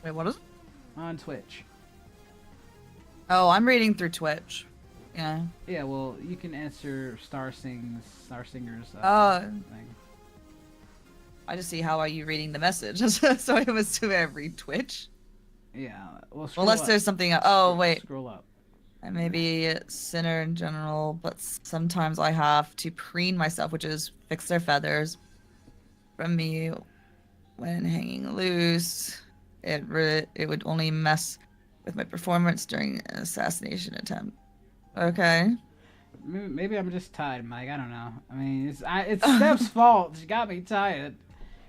Wait, what is it? On Twitch. Oh, I'm reading through Twitch. Yeah. Yeah, well, you can answer Star Singer's thing. I just see how are you reading the message, so I was to every Twitch. Yeah. Well, unless there's something. Oh wait. Scroll up. I may be a sinner in general, but sometimes I have to preen myself, which is fix their feathers from me when hanging loose. It would only mess with my performance during an assassination attempt. Okay. Maybe I'm just tired, Mike. I don't know. I mean, it's Steph's fault. She got me tired.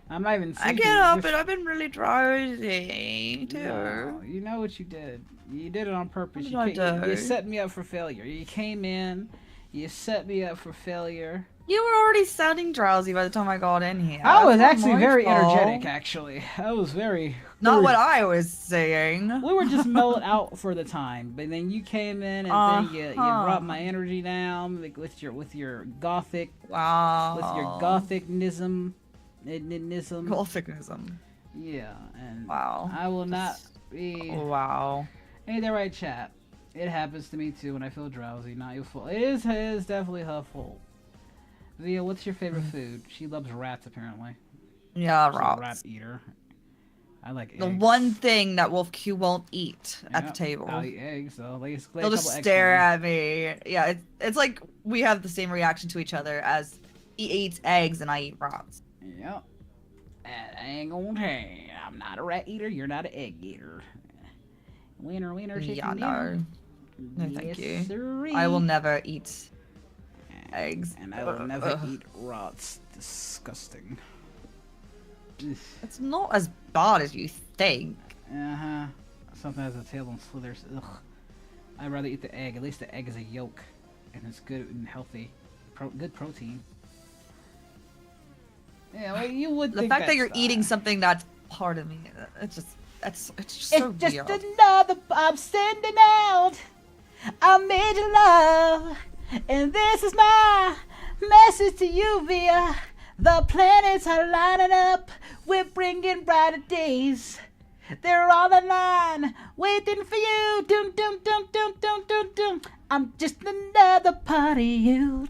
I'm not even sleeping. I can't help it. I've been really drowsy too. No, you know what you did. You did it on purpose. You set me up for failure. You came in. You set me up for failure. You were already sounding drowsy by the time I got in here. I was actually very energetic, actually. I was very... Not what I was saying. We were just mellowed out for the time, but then you came in and then you brought my energy down with your gothic... Wow. With your gothicism. Gothicism. Yeah, and wow. I will not be... Wow. Hey there, right, chat. It happens to me too when I feel drowsy. Not your fault. It is definitely her fault. Via, what's your favorite food? She loves rats, apparently. Yeah, She's rats. A rat eater. I like eggs. The one thing that wolfku won't eat at the table. I'll eat eggs, so they'll just stare at me. Yeah, it's like we have the same reaction to each other as he eats eggs and I eat rats. Yep. I ain't gonna tell you. I'm not a rat eater. You're not an egg eater. Winner, chicken yeah, dinner. No, thank you. Sirree. I will never eat eggs. And I will never eat rats. Disgusting. It's not as bad as you think. Uh-huh. Something has a tail and slithers. Ugh. I'd rather eat the egg. At least the egg is a yolk. And it's good and healthy. Good protein. Yeah, well, you would The think fact that you're that's eating fine. something that's part of me, it's just so It's just weird. another I'm sending out. I made you love, and this is my message to you via the planets are lining up. We're bringing brighter days. They're all aligned, waiting for you. Dum dum dum dum dum dum dum. I'm just another part of you.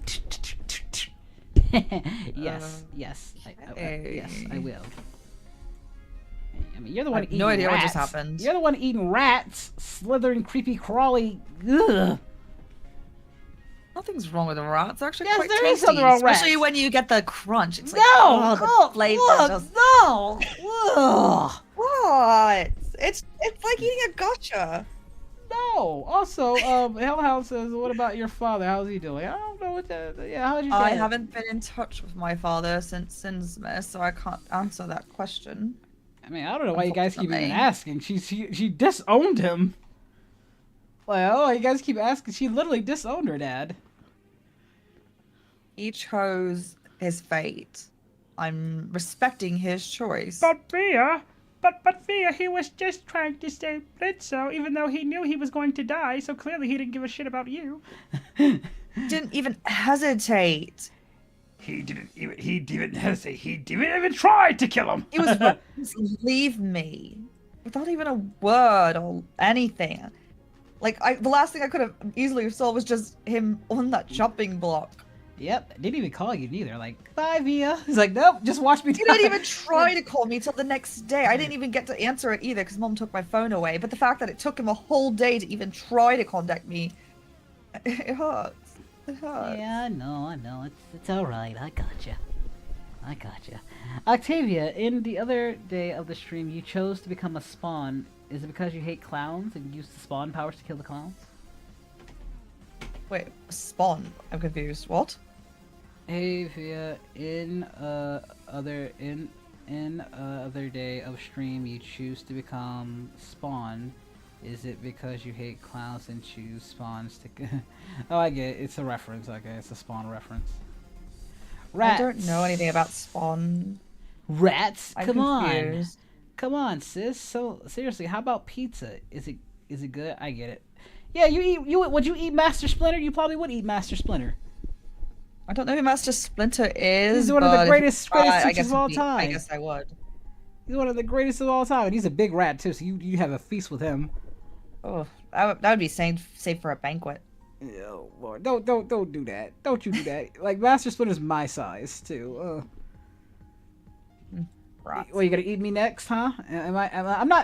Yes, yes, yes, I will. I mean, you're the one I have eating no idea what rats. just happened. You're the one eating rats, slithering, creepy, crawly. Ugh. Nothing's wrong with the rats. They're actually Yes, quite there is tasty, something wrong with especially rats. when you get the crunch. It's like, No! oh, the Oh, flavor ugh, just... no! Ugh. What? It's like eating a gotcha. No. Also, Hellhound says, "What about your father? How's he doing?" I don't know what the. Yeah, how's your dad? I haven't been in touch with my father since Sinsmith, so I can't answer that question. I mean, I don't know why you guys keep even Unfortunately. asking. She disowned him. Like, oh, you guys keep asking. She literally disowned her dad. He chose his fate. I'm respecting his choice. But Via, he was just trying to save Blitzo, even though he knew he was going to die. So clearly, he didn't give a shit about you. Didn't even hesitate. He didn't hesitate. He didn't even try to kill him. He was ready to leave me without even a word or anything. Like, the last thing I could have easily saw was just him on that chopping block. Yep, didn't even call you neither. Like, bye, Via. He's like, nope, just watch me. He didn't even try to call me till the next day. I didn't even get to answer it either because Mom took my phone away. But the fact that it took him a whole day to even try to contact me, it hurts. It hurts. Yeah, I know. It's all right. I gotcha. Octavia, in the other day of the stream, you chose to become a spawn. Is it because you hate clowns and use the spawn powers to kill the clowns? Wait, spawn? I'm confused. What? Hey, Via, in other day of stream, you choose to become spawn. Is it because you hate clowns and choose spawns to? Oh, I get it. It's a reference. Okay, it's a spawn reference. Rats. I don't know anything about spawn. Rats. I'm Come confused. Come on, sis. So seriously, how about pizza? Is it good? I get it. Yeah, would you eat Master Splinter? You probably would eat Master Splinter. I don't know who Master Splinter is. He's one of the greatest teachers of all I time. guess I would. He's one of the greatest of all time, and he's a big rat too. So you have a feast with him. Oh, that would be safe for a banquet. Oh Lord, don't do that. Don't you do that. Like Master Splinter's my size too. Rats. Well, you gonna eat me next, huh? I'm not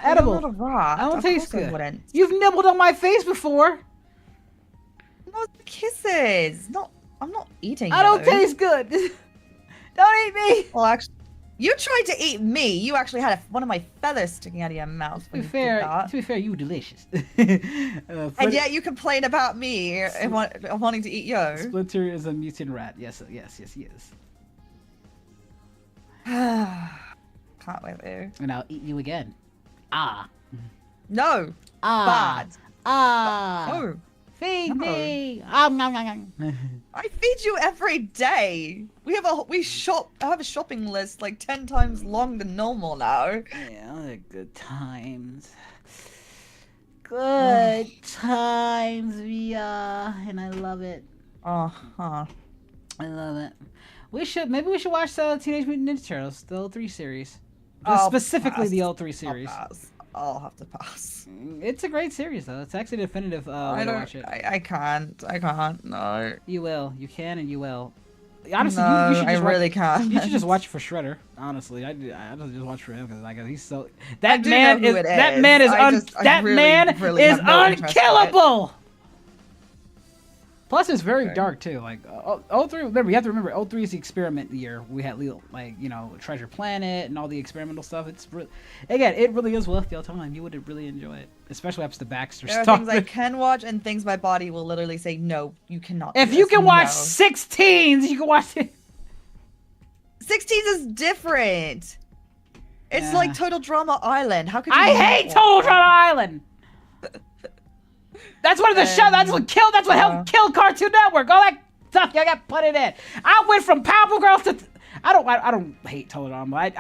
edible. I'm not a rat. I don't Of taste course I good. wouldn't. You've nibbled on my face before. No kisses. I'm not eating. I don't those. taste good. Don't eat me. Well, actually, you tried to eat me. You actually had one of my feathers sticking out of your mouth. To be fair, you were delicious. And yet you complain about me and wanting to eat you. Splinter is a mutant rat. Yes, he is. Can't wait there. And I'll eat you again. No. Bad. No. Feed No. me. I feed you every day. I have a shopping list like 10 times long than normal now. Yeah, they're good times. Good times, Via, and I love it. Uh-huh. I love it. Maybe we should watch the Teenage Mutant Ninja Turtles, the 03 series. Specifically the 03 series. I'll have to pass. It's a great series, though. It's actually definitive way to watch it. I can't. No. You will. You can and you will. Honestly, No, you should I just really watch, can't. You should just watch for Shredder. Honestly, I just watch for him because he's so. I That do man know who is. it That is. man is. I really Is have no interest in it. unkillable. Plus, it's very dark too. Like 03. Remember, you have to remember 03 is the experiment year. We had Treasure Planet and all the experimental stuff. It really is worth your time. You would really enjoy it, especially after the Baxter There are stuff. things I can watch and things my body will literally say, no, you cannot. If do you this. can watch No. 16s, you can watch it. 16s is different. It's like Total Drama Island. How could you I not hate watch Total that? Drama Island. That's one of the shows. That's what killed. That's what helped kill Cartoon Network. All that stuff you got put it in. I went from Powerpuff Girls to. I don't hate teledrama.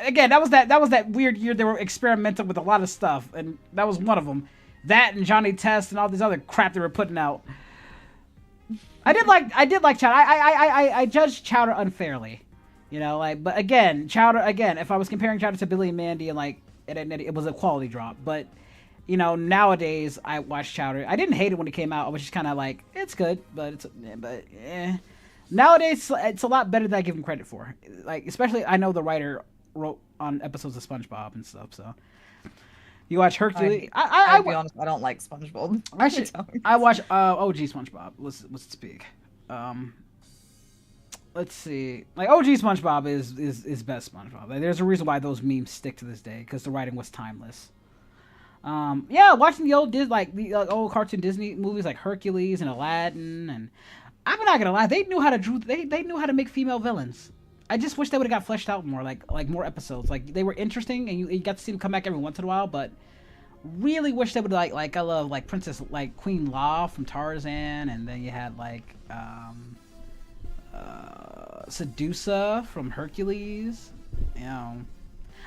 Again, that was that weird year they were experimenting with a lot of stuff, and that was one of them. That and Johnny Test and all this other crap they were putting out. I did like Chowder. I judged Chowder unfairly, you know. Like, but again, Chowder. Again, if I was comparing Chowder to Billy and Mandy, and like it was a quality drop. But you know, nowadays I watch Chowder. I didn't hate it when it came out. I was just kind of like, it's good, but Nowadays it's a lot better than I give him credit for. Like, especially I know the writer wrote on episodes of SpongeBob and stuff. So you watch Hercules. I'll be honest, I don't like SpongeBob. I watch OG SpongeBob. Let's speak. Let's see. Like, OG SpongeBob is best SpongeBob. Like, there's a reason why those memes stick to this day, because the writing was timeless. Yeah, watching the old old cartoon Disney movies like Hercules and Aladdin, and I'm not gonna lie, they knew how to they knew how to make female villains. I just wish they would have got fleshed out more, like more episodes. Like, they were interesting, and you got to see them come back every once in a while, but really wish they would like I love like Princess, like Queen La from Tarzan, and then you had like Sedusa from Hercules. You know,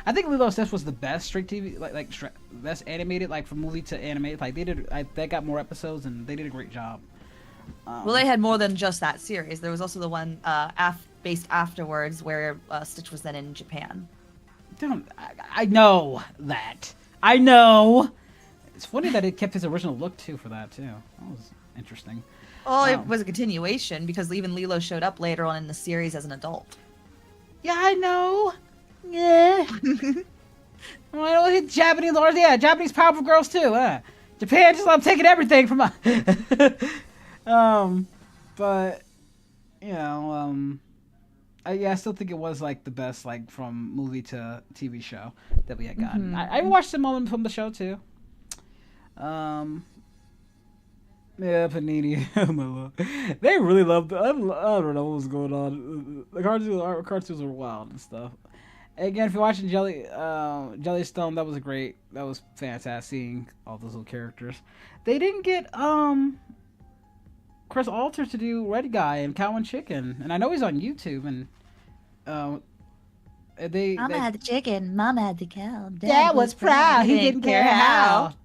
I think Lilo and Stitch was the best straight TV, best animated, like from movie to animated. Like they got more episodes, and they did a great job. Well, they had more than just that series. There was also the one based afterwards where Stitch was then in Japan. I know that. I know. It's funny that it kept his original look too for that too. That was interesting. Well, it was a continuation because even Lilo showed up later on in the series as an adult. Yeah, I know. Yeah. Well, Japanese lords, yeah, Japanese powerful girls too. Japan just love taking everything from us. But you know, I still think it was like the best, like from movie to TV show that we had gotten. I watched some moment from the show too. Yeah, Panini. They really loved. I don't know what was going on. The cartoons were wild and stuff. Again, if you're watching Jellystone, that was great. That was fantastic seeing all those little characters. They didn't get Chris Alter to do Red Guy and Cow and Chicken, and I know he's on YouTube. And Mama had the chicken, Mama had the cow. Dad was proud. He didn't care how.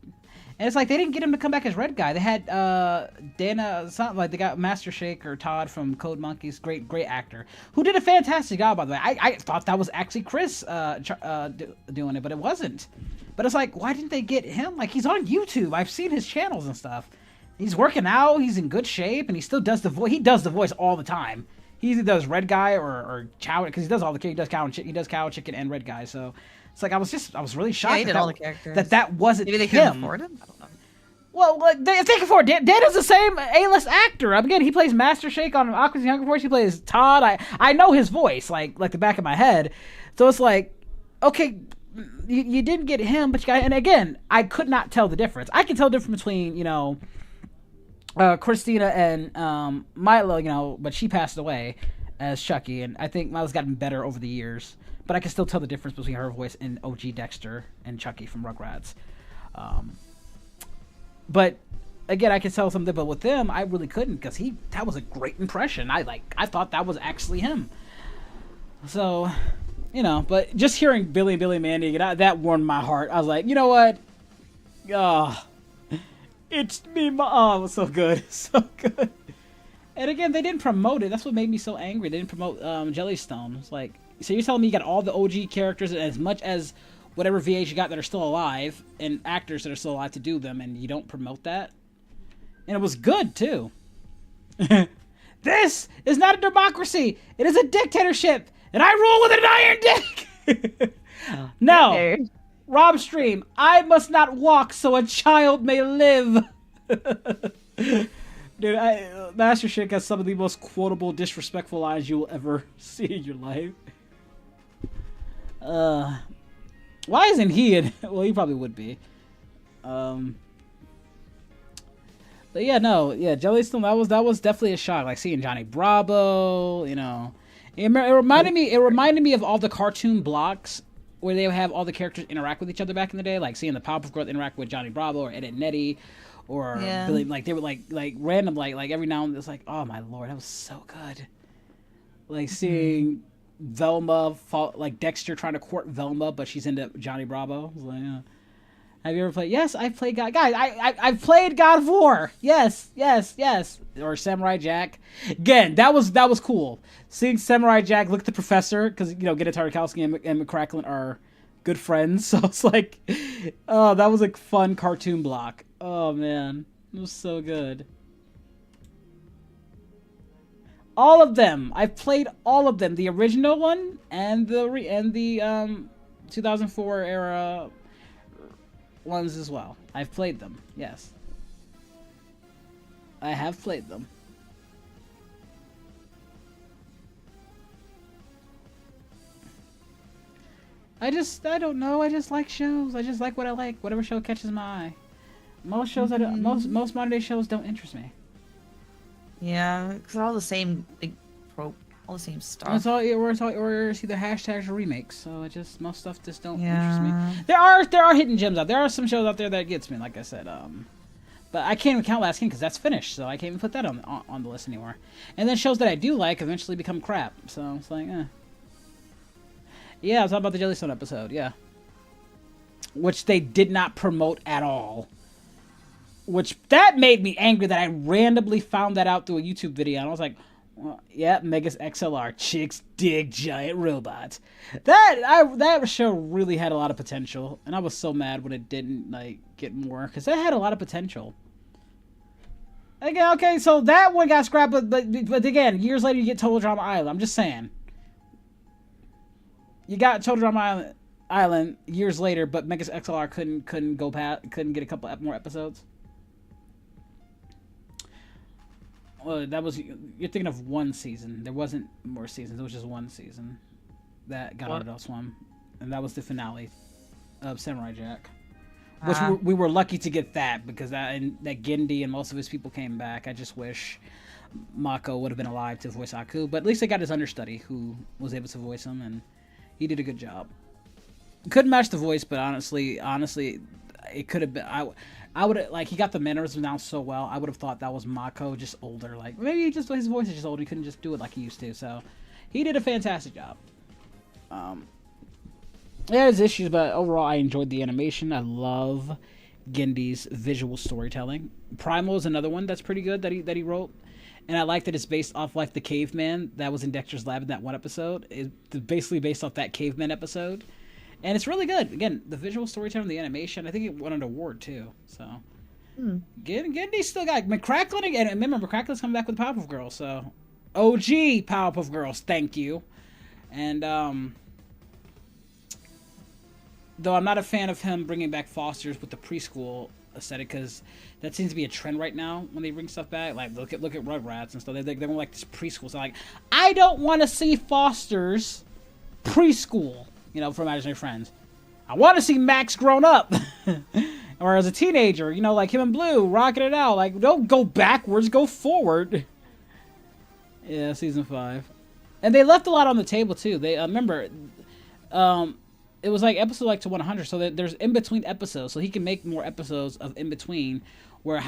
And it's like they didn't get him to come back as Red Guy. They had Dana, something like they got Master Shake or Todd from Code Monkeys, great actor, who did a fantastic job, by the way. I thought that was actually Chris doing it, but it wasn't. But it's like, why didn't they get him? Like, he's on YouTube. I've seen his channels and stuff. He's working out. He's in good shape, and he still does the voice. He does the voice all the time. He either does Red Guy or Chow, because he does all the he does Cow, Chicken, and Red Guy. So it's like I was really shocked. Yeah, he did all the characters. That wasn't Maybe they him. couldn't afford him. I don't know. Well, if they can afford it, Dan is the same A-list actor. Again, he plays Master Shake on Aqua's Younger Voice. He plays Todd. I know his voice like the back of my head. So it's like, okay, you didn't get him, but you got. And again, I could not tell the difference. I can tell the difference between Christina and Milo, but she passed away as Chucky, and I think Milo's gotten better over the years. But I can still tell the difference between her voice and OG Dexter and Chucky from Rugrats. But again, I can tell something, but with them, I really couldn't, because that was a great impression. I thought that was actually him. So, but just hearing Billy and Mandy, that warmed my heart. I was like, you know what? It's me, it was so good. So good. And again, they didn't promote it. That's what made me so angry. They didn't promote Jellystone. It's like, so you're telling me you got all the OG characters as much as whatever VAs you got that are still alive and actors that are still alive to do them, and you don't promote that? And it was good, too. This is not a democracy. It is a dictatorship, and I rule with an iron dick. No. Rob Stream, I must not walk so a child may live. Dude, Master Shake has some of the most quotable, disrespectful lines you will ever see in your life. Why isn't he in? Well, he probably would be. But yeah, Jellystone, that was definitely a shock. Like seeing Johnny Bravo, it reminded me of all the cartoon blocks where they would have all the characters interact with each other back in the day, like seeing the Powerpuff Girls interact with Johnny Bravo or Ed and Nettie, or Billy. Like they were like random, like every now and then. It's like, oh my lord, that was so good. Like seeing Velma, like Dexter trying to court Velma, but she's into Johnny Bravo. I was like, have you ever played? Yes, I've played God. Guys, I've played God of War. Yes. Or Samurai Jack. Again, that was cool. Seeing Samurai Jack look at the professor, because Gennady Tartakovsky and McCracken are good friends. So it's like, oh, that was a fun cartoon block. Oh man, it was so good. All of them. I've played all of them. The original one and the 2004 era ones as well. I've played them. Yes. I have played them. I don't know. I just like shows. I just like what I like. Whatever show catches my eye. Most shows most modern day shows don't interest me. Yeah, because they're all the same big trope, all the same stuff. It's either hashtags or remakes. So it just most stuff just don't interest me. There are hidden gems out. There are some shows out there that gets me, like I said. But I can't even count Last King because that's finished, so I can't even put that on the list anymore. And then shows that I do like eventually become crap. So it's like, yeah, I was talking about the Jellystone episode. Yeah, which they did not promote at all. Which, that made me angry that I randomly found that out through a YouTube video. And I was like, well, yeah, Megas XLR. Chicks dig giant robots. That show really had a lot of potential. And I was so mad when it didn't, like, get more. Because that had a lot of potential. Again, okay, so that one got scrapped. But again, years later, you get Total Drama Island. I'm just saying. You got Total Drama Island years later, but Megas XLR couldn't get a couple more episodes. Well, you're thinking of one season. There wasn't more seasons. It was just one season that got on Adult Swim, and that was the finale of Samurai Jack. Which we were lucky to get that because that Gennady and most of his people came back. I just wish Mako would have been alive to voice Aku, but at least they got his understudy who was able to voice him, and he did a good job. Couldn't match the voice, but honestly, it could have been. I would have, like, he got the mannerisms down so well. I would have thought that was Mako, just older. Like, maybe just his voice is just older. He couldn't just do it like he used to. So, he did a fantastic job. There's issues, but overall, I enjoyed the animation. I love Gendy's visual storytelling. Primal is another one that's pretty good that he wrote. And I like that it's based off, like, the caveman that was in Dexter's Lab in that one episode. It's basically based off that caveman episode. And it's really good. Again, the visual storytelling, the animation, I think it won an award, too. So, Gendy still got McCracken, and remember, McCracken's coming back with Powerpuff Girls, so OG Powerpuff Girls, thank you. And, though I'm not a fan of him bringing back Fosters with the preschool aesthetic, because that seems to be a trend right now when they bring stuff back. Like, look at Rugrats and stuff. They want, like, this preschool. So, like, I don't want to see Fosters preschool. From Imaginary Friends. I want to see Max grown up. Or as a teenager, like him and Blue, rocking it out. Like, don't go backwards, go forward. Yeah, season 5. And they left a lot on the table, too. They, remember, it was like episode like to 100, so that there's in-between episodes. So he can make more episodes of in-between where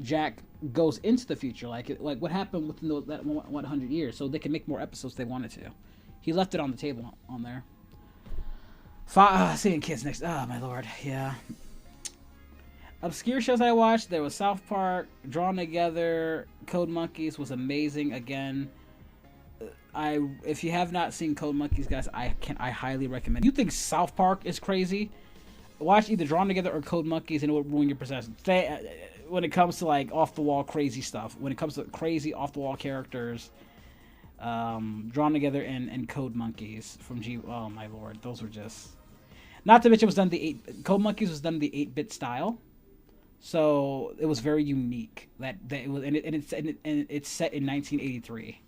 Jack goes into the future. Like what happened within that 100 years. So they can make more episodes if they wanted to. He left it on the table on there. Seeing kids next. Oh, my lord. Yeah. Obscure shows I watched. There was South Park, Drawn Together, Code Monkeys was amazing. Again, if you have not seen Code Monkeys, guys, I highly recommend. You think South Park is crazy? Watch either Drawn Together or Code Monkeys, and it will ruin your perception. When it comes to, like, off-the-wall crazy stuff. When it comes to crazy off-the-wall characters... Drawn Together and Code Monkeys from oh my lord, those were just, not to mention it was done Code Monkeys was done in the 8-bit style, so it was very unique. That it was, and it's set in 1983,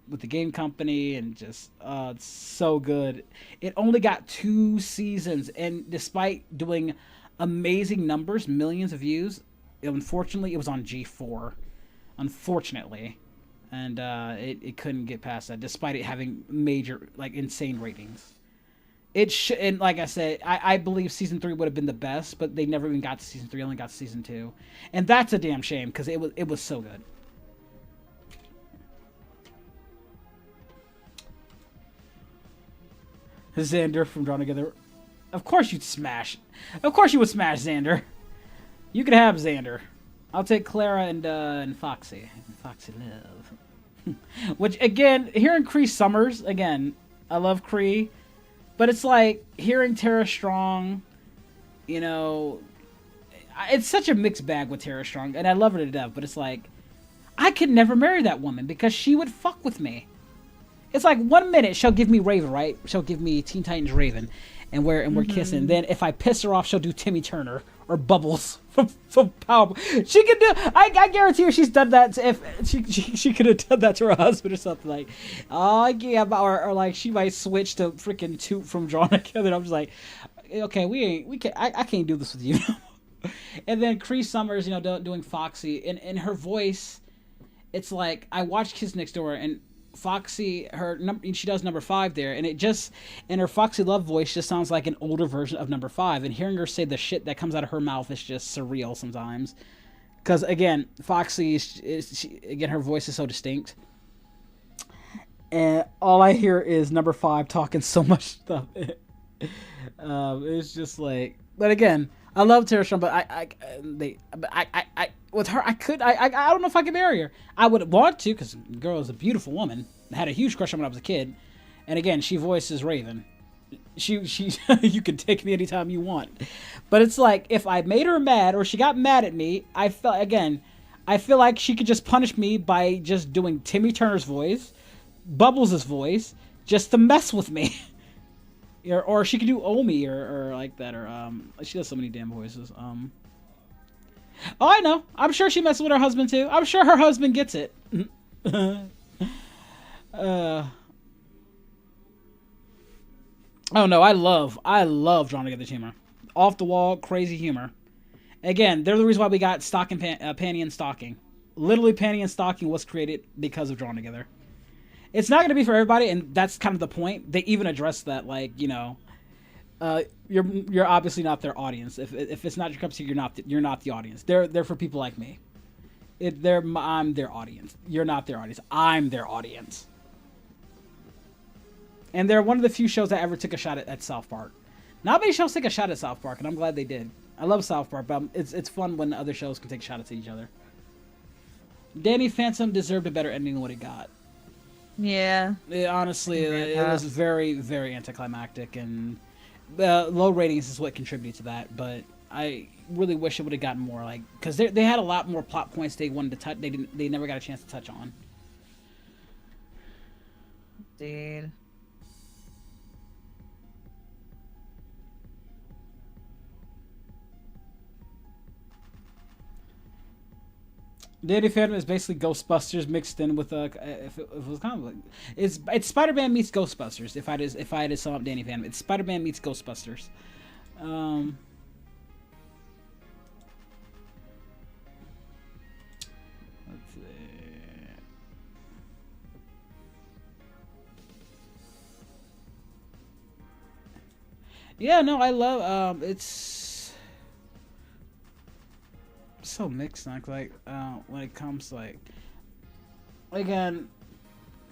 with the game company, and just it's so good. It only got 2 seasons, and despite doing amazing numbers, millions of views, unfortunately it was on G4, unfortunately. And it couldn't get past that, despite it having major, like, insane ratings. And like I said, I believe season 3 would have been the best, but they never even got to season 3. Only got to season 2, and that's a damn shame because it was so good. Xander from Drawn Together. Of course you'd smash. Of course you would smash Xander. You could have Xander. I'll take Clara and Foxy. Foxy Love. Which, again, hearing Cree Summers, again, I love Cree. But it's like, hearing Tara Strong, you know... It's such a mixed bag with Tara Strong, and I love her to death, but it's like, I could never marry that woman because she would fuck with me. It's like 1 minute she'll give me Raven, right? She'll give me Teen Titans Raven, and we're kissing. Then if I piss her off, she'll do Timmy Turner or Bubbles from Power. She could do. I guarantee you, she's done that. If she could have done that to her husband or something like, oh yeah, or like she might switch to freaking Toot from Drawn Together. And I'm just like, okay, we can't. I can't do this with you. And then Cree Summers, you know, doing Foxy, and her voice, it's like, I watched Kids Next Door, and Foxy, she does number 5 there, and it just, and her Foxy Love voice just sounds like an older version of number 5, and hearing her say the shit that comes out of her mouth is just surreal sometimes. Because, again, Foxy, again, her voice is so distinct. And all I hear is number 5 talking so much stuff. It's just like, but again, I love Tara Strong, but I with her, I don't know if I could marry her. I would want to, because the girl is a beautiful woman. I had a huge crush on her when I was a kid. And again, she voices Raven. She you can take me anytime you want. But it's like, if I made her mad, or she got mad at me, I feel like she could just punish me by just doing Timmy Turner's voice, Bubbles' voice, just to mess with me. Or she could do Omi or like that, or she does so many damn voices. Oh, I know. I'm sure she messes with her husband too. I'm sure her husband gets it. Oh no, I love Drawn Together humor, off the wall, crazy humor. Again, they're the reason why we got Panty and Stocking. Literally, Panty and Stocking was created because of Drawn Together. It's not going to be for everybody, and that's kind of the point. They even address that, like, you know, you're obviously not their audience. If it's not your cup of tea, you're not the audience. They're for people like me. I'm their audience. You're not their audience. I'm their audience. And they're one of the few shows that ever took a shot at South Park. Not many shows take a shot at South Park, and I'm glad they did. I love South Park, but it's fun when other shows can take shots at each other. Danny Phantom deserved a better ending than what he got. Yeah. Honestly, it was very, very anticlimactic, and low ratings is what contributed to that. But I really wish it would have gotten more, like, because they had a lot more plot points they wanted to touch. They never got a chance to touch on. Dude. Danny Phantom is basically Ghostbusters mixed in with if it was kind of like it's Spider-Man meets Ghostbusters. If I had to sum up Danny Phantom, it's Spider-Man meets Ghostbusters. Let's see. Yeah, no, I love it's so mixed, like when it comes to, like, again,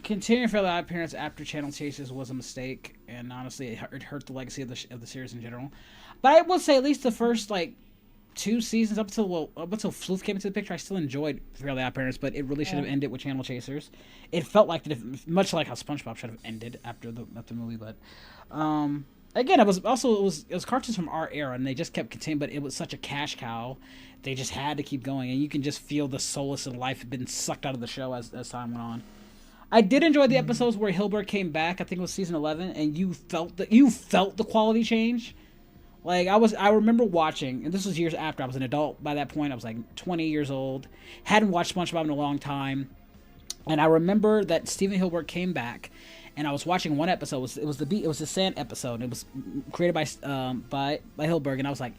continuing for the appearance after Channel Chasers was a mistake, and honestly it hurt the legacy of the series in general. But I will say at least the first, like, 2 seasons up until Floof came into the picture, I still enjoyed Fairly Odd Parents, but it really should have ended with Channel Chasers. It felt like much like how SpongeBob should have ended after the movie, but again, it was cartoons from our era, and they just kept continuing, but it was such a cash cow. They just had to keep going, and you can just feel the solace and life had been sucked out of the show as time went on. I did enjoy the episodes where Hilbert came back. I think it was season 11, and you felt the quality change. Like, I remember watching, and this was years after I was an adult. By that point, I was like 20 years old, hadn't watched SpongeBob in a long time, and I remember that Steven Hilbert came back. And I was watching one episode. It was the Sand episode. And it was created by Hilberg, and I was like,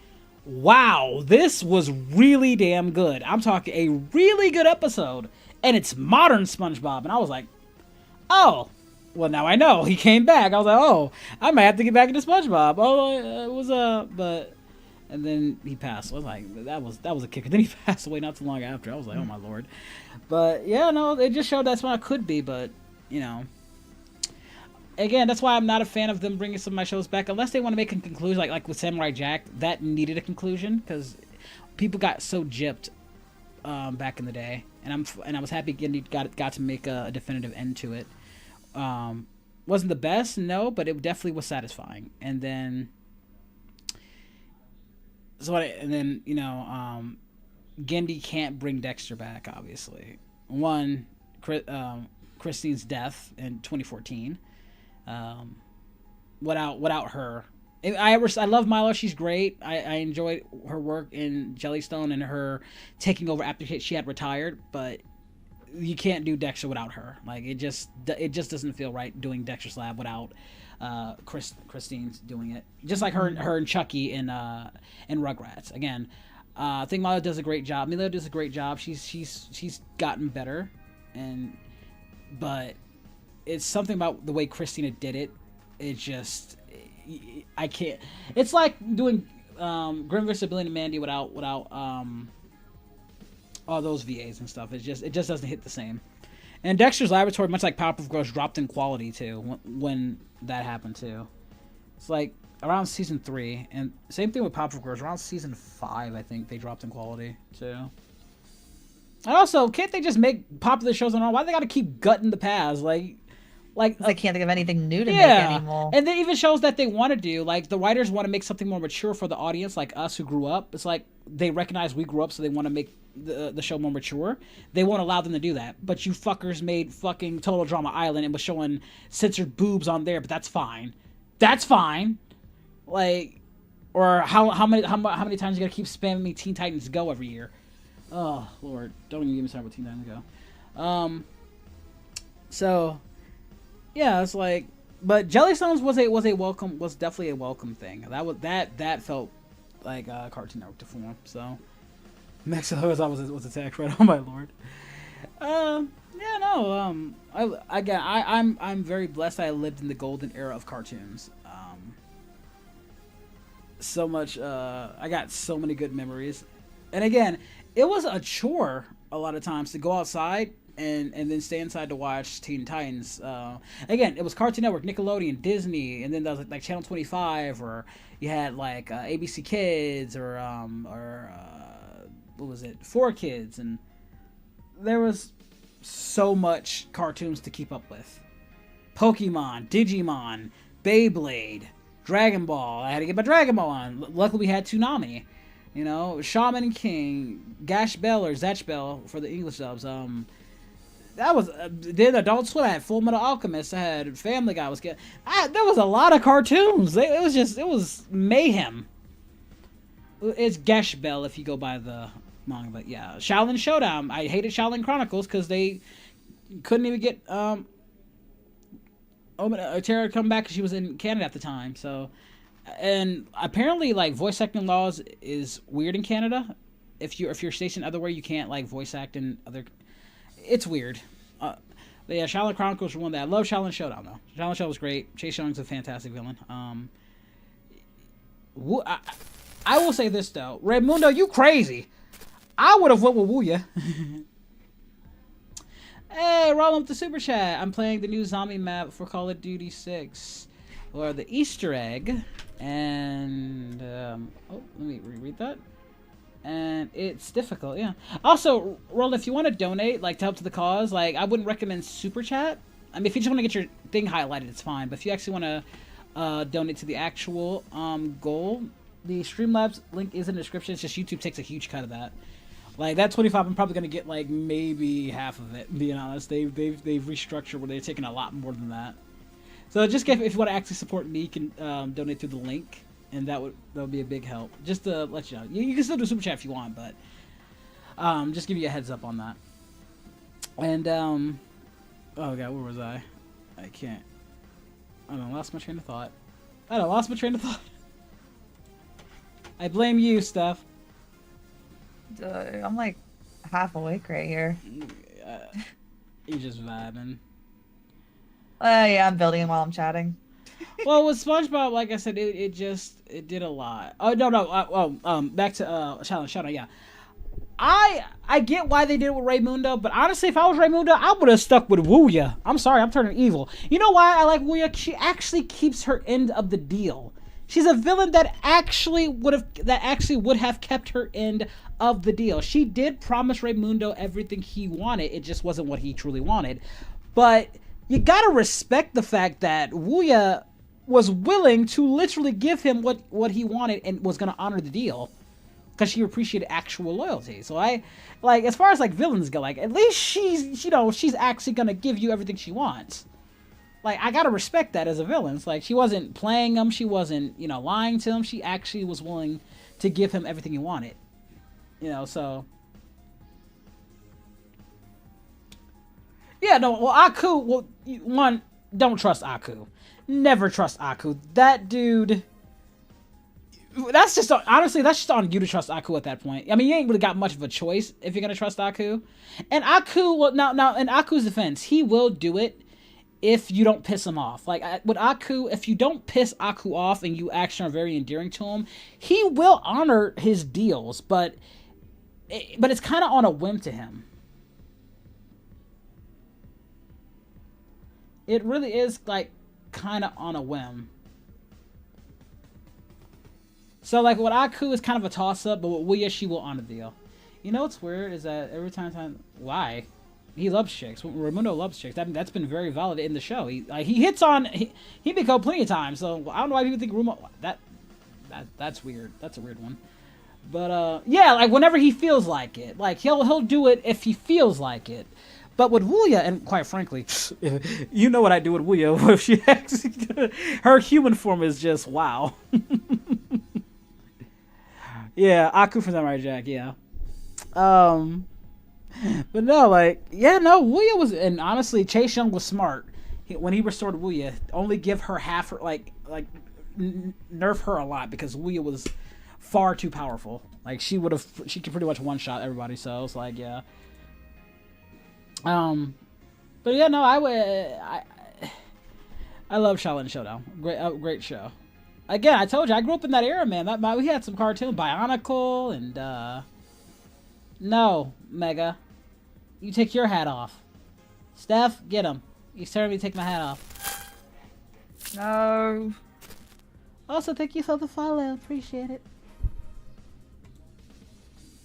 "Wow, this was really damn good." I'm talking a really good episode, and it's modern SpongeBob. And I was like, "Oh, well, now I know he came back." I was like, "Oh, I might have to get back into SpongeBob." Oh, it was but, and then he passed. I was like, that was a kicker. Then he passed away not too long after. I was like, "Oh my lord," but yeah, no, it just showed that's what I could be. But you know. again, that's why I'm not a fan of them bringing some of my shows back unless they want to make a conclusion, like with Samurai Jack. That needed a conclusion because people got so gypped back in the day, and I was happy Gendy got to make a definitive end to it. Wasn't the best, no, but it definitely was satisfying. And then Gendy can't bring Dexter back, obviously. One, Christine's death in 2014. Without her, I love Milo. She's great. I enjoyed her work in Jellystone and her taking over after she had retired. But you can't do Dexter without her. Like it just doesn't feel right doing Dexter's Lab without Christine's doing it. Just like her and Chucky in Rugrats. Again, I think Milo does a great job. Milo does a great job. She's gotten better, but it's something about the way Christina did it. It just I can't. It's like doing Grim vs. Billy and Mandy without all those VAs and stuff. It just doesn't hit the same. And Dexter's Laboratory, much like Powerpuff Girls, dropped in quality too when that happened too. It's like around season 3, and same thing with Powerpuff Girls. Around season 5, I think they dropped in quality too. And also, can't they just make popular shows on our own? Why do they got to keep gutting the past? Like I can't think of anything new to make anymore. And then even shows that they want to do, like the writers want to make something more mature for the audience, like us who grew up. It's like they recognize we grew up, so they want to make the show more mature. They won't allow them to do that. But you fuckers made fucking Total Drama Island and was showing censored boobs on there, but that's fine. That's fine. Like, or how many times you gotta keep spamming me Teen Titans Go every year? Oh Lord, don't even get me started with Teen Titans Go. So yeah, it's like, but Jellystones was definitely a welcome thing. That felt like Cartoon Network to form. So Mexico was attacked right on my Lord. Yeah, no. I'm very blessed. I lived in the golden era of cartoons. So much. I got so many good memories. And again, it was a chore a lot of times to go outside and then stay inside to watch Teen Titans. Again, it was Cartoon Network, Nickelodeon, Disney, and then there was like Channel 25, or you had like ABC Kids, or what was it, 4Kids, and there was so much cartoons to keep up with. Pokemon, Digimon, Beyblade, Dragon Ball. I had to get my Dragon Ball on. Luckily, we had Toonami. You know, Shaman King, Gash Bell or Zatch Bell for the English dubs. That was then Adult Swim. I had Full Metal Alchemist. I had Family Guy. There was a lot of cartoons. It was mayhem. It's Gash Bell if you go by the manga, but yeah, Shaolin Showdown. I hated Shaolin Chronicles because they couldn't even get Tara to come back because she was in Canada at the time. So, and apparently, like, voice acting laws is weird in Canada. If you're stationed otherwhere, you can't like voice act in other. It's weird. But yeah, Shaolin Chronicles were one that I love. Shaolin Showdown though. Shaolin Showdown was great. Chase Young's a fantastic villain. I will say this though, Raymundo, you crazy. I would have went with Wuya. Hey, roll up the super chat. I'm playing the new zombie map for Call of Duty 6, or the Easter egg, and let me reread that. And it's difficult, yeah. Also, Roland, if you want to donate, like, to help to the cause, like, I wouldn't recommend super chat. I mean, if you just want to get your thing highlighted, it's fine. But if you actually want to donate to the actual goal, the Streamlabs link is in the description. It's just YouTube takes a huge cut of that. Like, that 25, I'm probably going to get, like, maybe half of it, being honest. They've restructured where they're taking a lot more than that. So just if you want to actually support me, you can donate through the link. And that would be a big help. Just to let you know. You can still do super chat if you want, but just give you a heads up on that. And oh god, where was I? I can't. I lost my train of thought. I blame you, Steph. I'm like half awake right here. You're just vibing. Yeah, I'm building while I'm chatting. Well, with SpongeBob, like I said, it did a lot. Oh no, back to Shaolin Showdown. Yeah, I get why they did it with Raymundo, but honestly, if I was Raymundo, I would have stuck with Wuya. I'm sorry, I'm turning evil. You know why I like Wuya? She actually keeps her end of the deal. She's a villain that actually would have kept her end of the deal. She did promise Raymundo everything he wanted. It just wasn't what he truly wanted. But you gotta respect the fact that Wuya was willing to literally give him what he wanted and was gonna honor the deal. Because she appreciated actual loyalty. So I, like, as far as, like, villains go, like, at least she's, you know, she's actually gonna give you everything she wants. Like, I gotta respect that as a villain. It's like, she wasn't playing him, she wasn't, you know, lying to him. She actually was willing to give him everything he wanted. You know, so... Yeah, no, well, Aku, well, one, don't trust Aku. Never trust Aku. That dude... That's just, honestly, that's just on you to trust Aku at that point. I mean, you ain't really got much of a choice if you're gonna trust Aku. And Aku, well, now, in Aku's defense, he will do it if you don't piss him off. Like, with Aku, if you don't piss Aku off and you actually are very endearing to him, he will honor his deals, but it's kind of on a whim to him. It really is, like, kind of on a whim. So, like, with Aku is kind of a toss-up, but with Wuya, she will honor the deal. You know what's weird is that every time... Why? He loves chicks. Raymundo loves chicks. That's been very valid in the show. He hits on... He been called plenty of times, so I don't know why people think Raymundo... That's weird. That's a weird one. But, yeah, like, whenever he feels like it. Like, he'll do it if he feels like it. But with Wuya, and quite frankly, you know what I do with Wuya. If she actually... Her human form is just, wow. Yeah, Aku from Samurai Jack, yeah. But no, like, yeah, no, Wuya was, and honestly, Chase Young was smart. When he restored Wuya, only give her half her, like, nerf her a lot, because Wuya was far too powerful. Like, she could pretty much one-shot everybody, so it's like, yeah. But yeah, no, I love Shaolin Showdown. Great show. Again, I told you, I grew up in that era, man. We had some cartoons, Bionicle, and, no, Mega. You take your hat off. Steph, get him. He's telling me to take my hat off. No. Also, thank you for the follow. Appreciate it.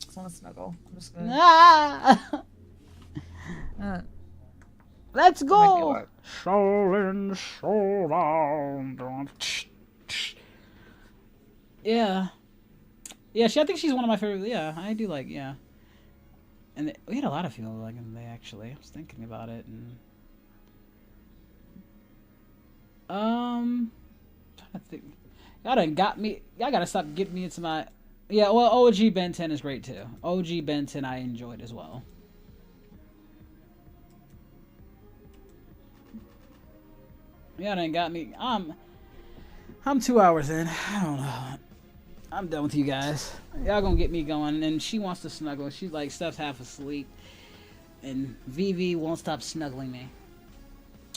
Just want to snuggle. I'm just gonna... Ah! Let's go! Shaolin Showdown. Yeah. Yeah, I think she's one of my favorite. Yeah, I do like, yeah. And we had a lot of people like them, actually. I was thinking about it. And trying to think. Y'all done got me. Y'all gotta stop getting me into my... Yeah, well, OG Ben 10 is great, too. OG Ben 10 I enjoyed as well. Y'all done got me. I'm 2 hours in. I don't know. I'm done with you guys. Y'all gonna get me going. And she wants to snuggle. She's like, Steph's half asleep. And Vivi won't stop snuggling me.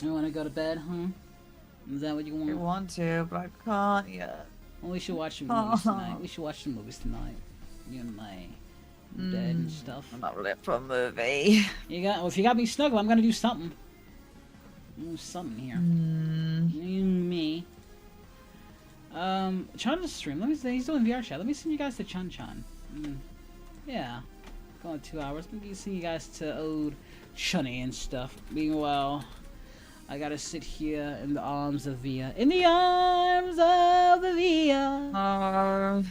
You wanna go to bed, huh? Is that what you want? I want to, but I can't yet. Well, we should watch some movies tonight. We should watch some movies tonight. You and my dad and stuff. I'm not really up for a movie. Well, if you got me snuggle, I'm gonna do something. Do something here. Me. Chun's stream. Let me see. He's doing VR chat. Let me send you guys to Chun. Yeah. Going 2 hours. Let me send you guys to old Chunny and stuff. Meanwhile, I gotta sit here in the arms of Via. In the arms of the Via.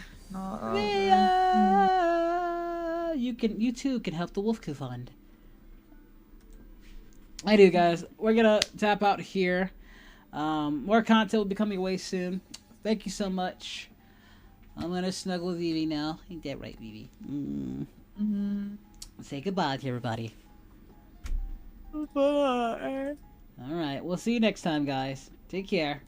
Via. You too can help the wolfku fund. I do, guys. We're gonna tap out here. More content will be coming away soon. Thank you so much. I'm gonna snuggle Vivi now. Ain't that right, Vivi? Say goodbye to everybody. Bye. Alright, we'll see you next time, guys. Take care.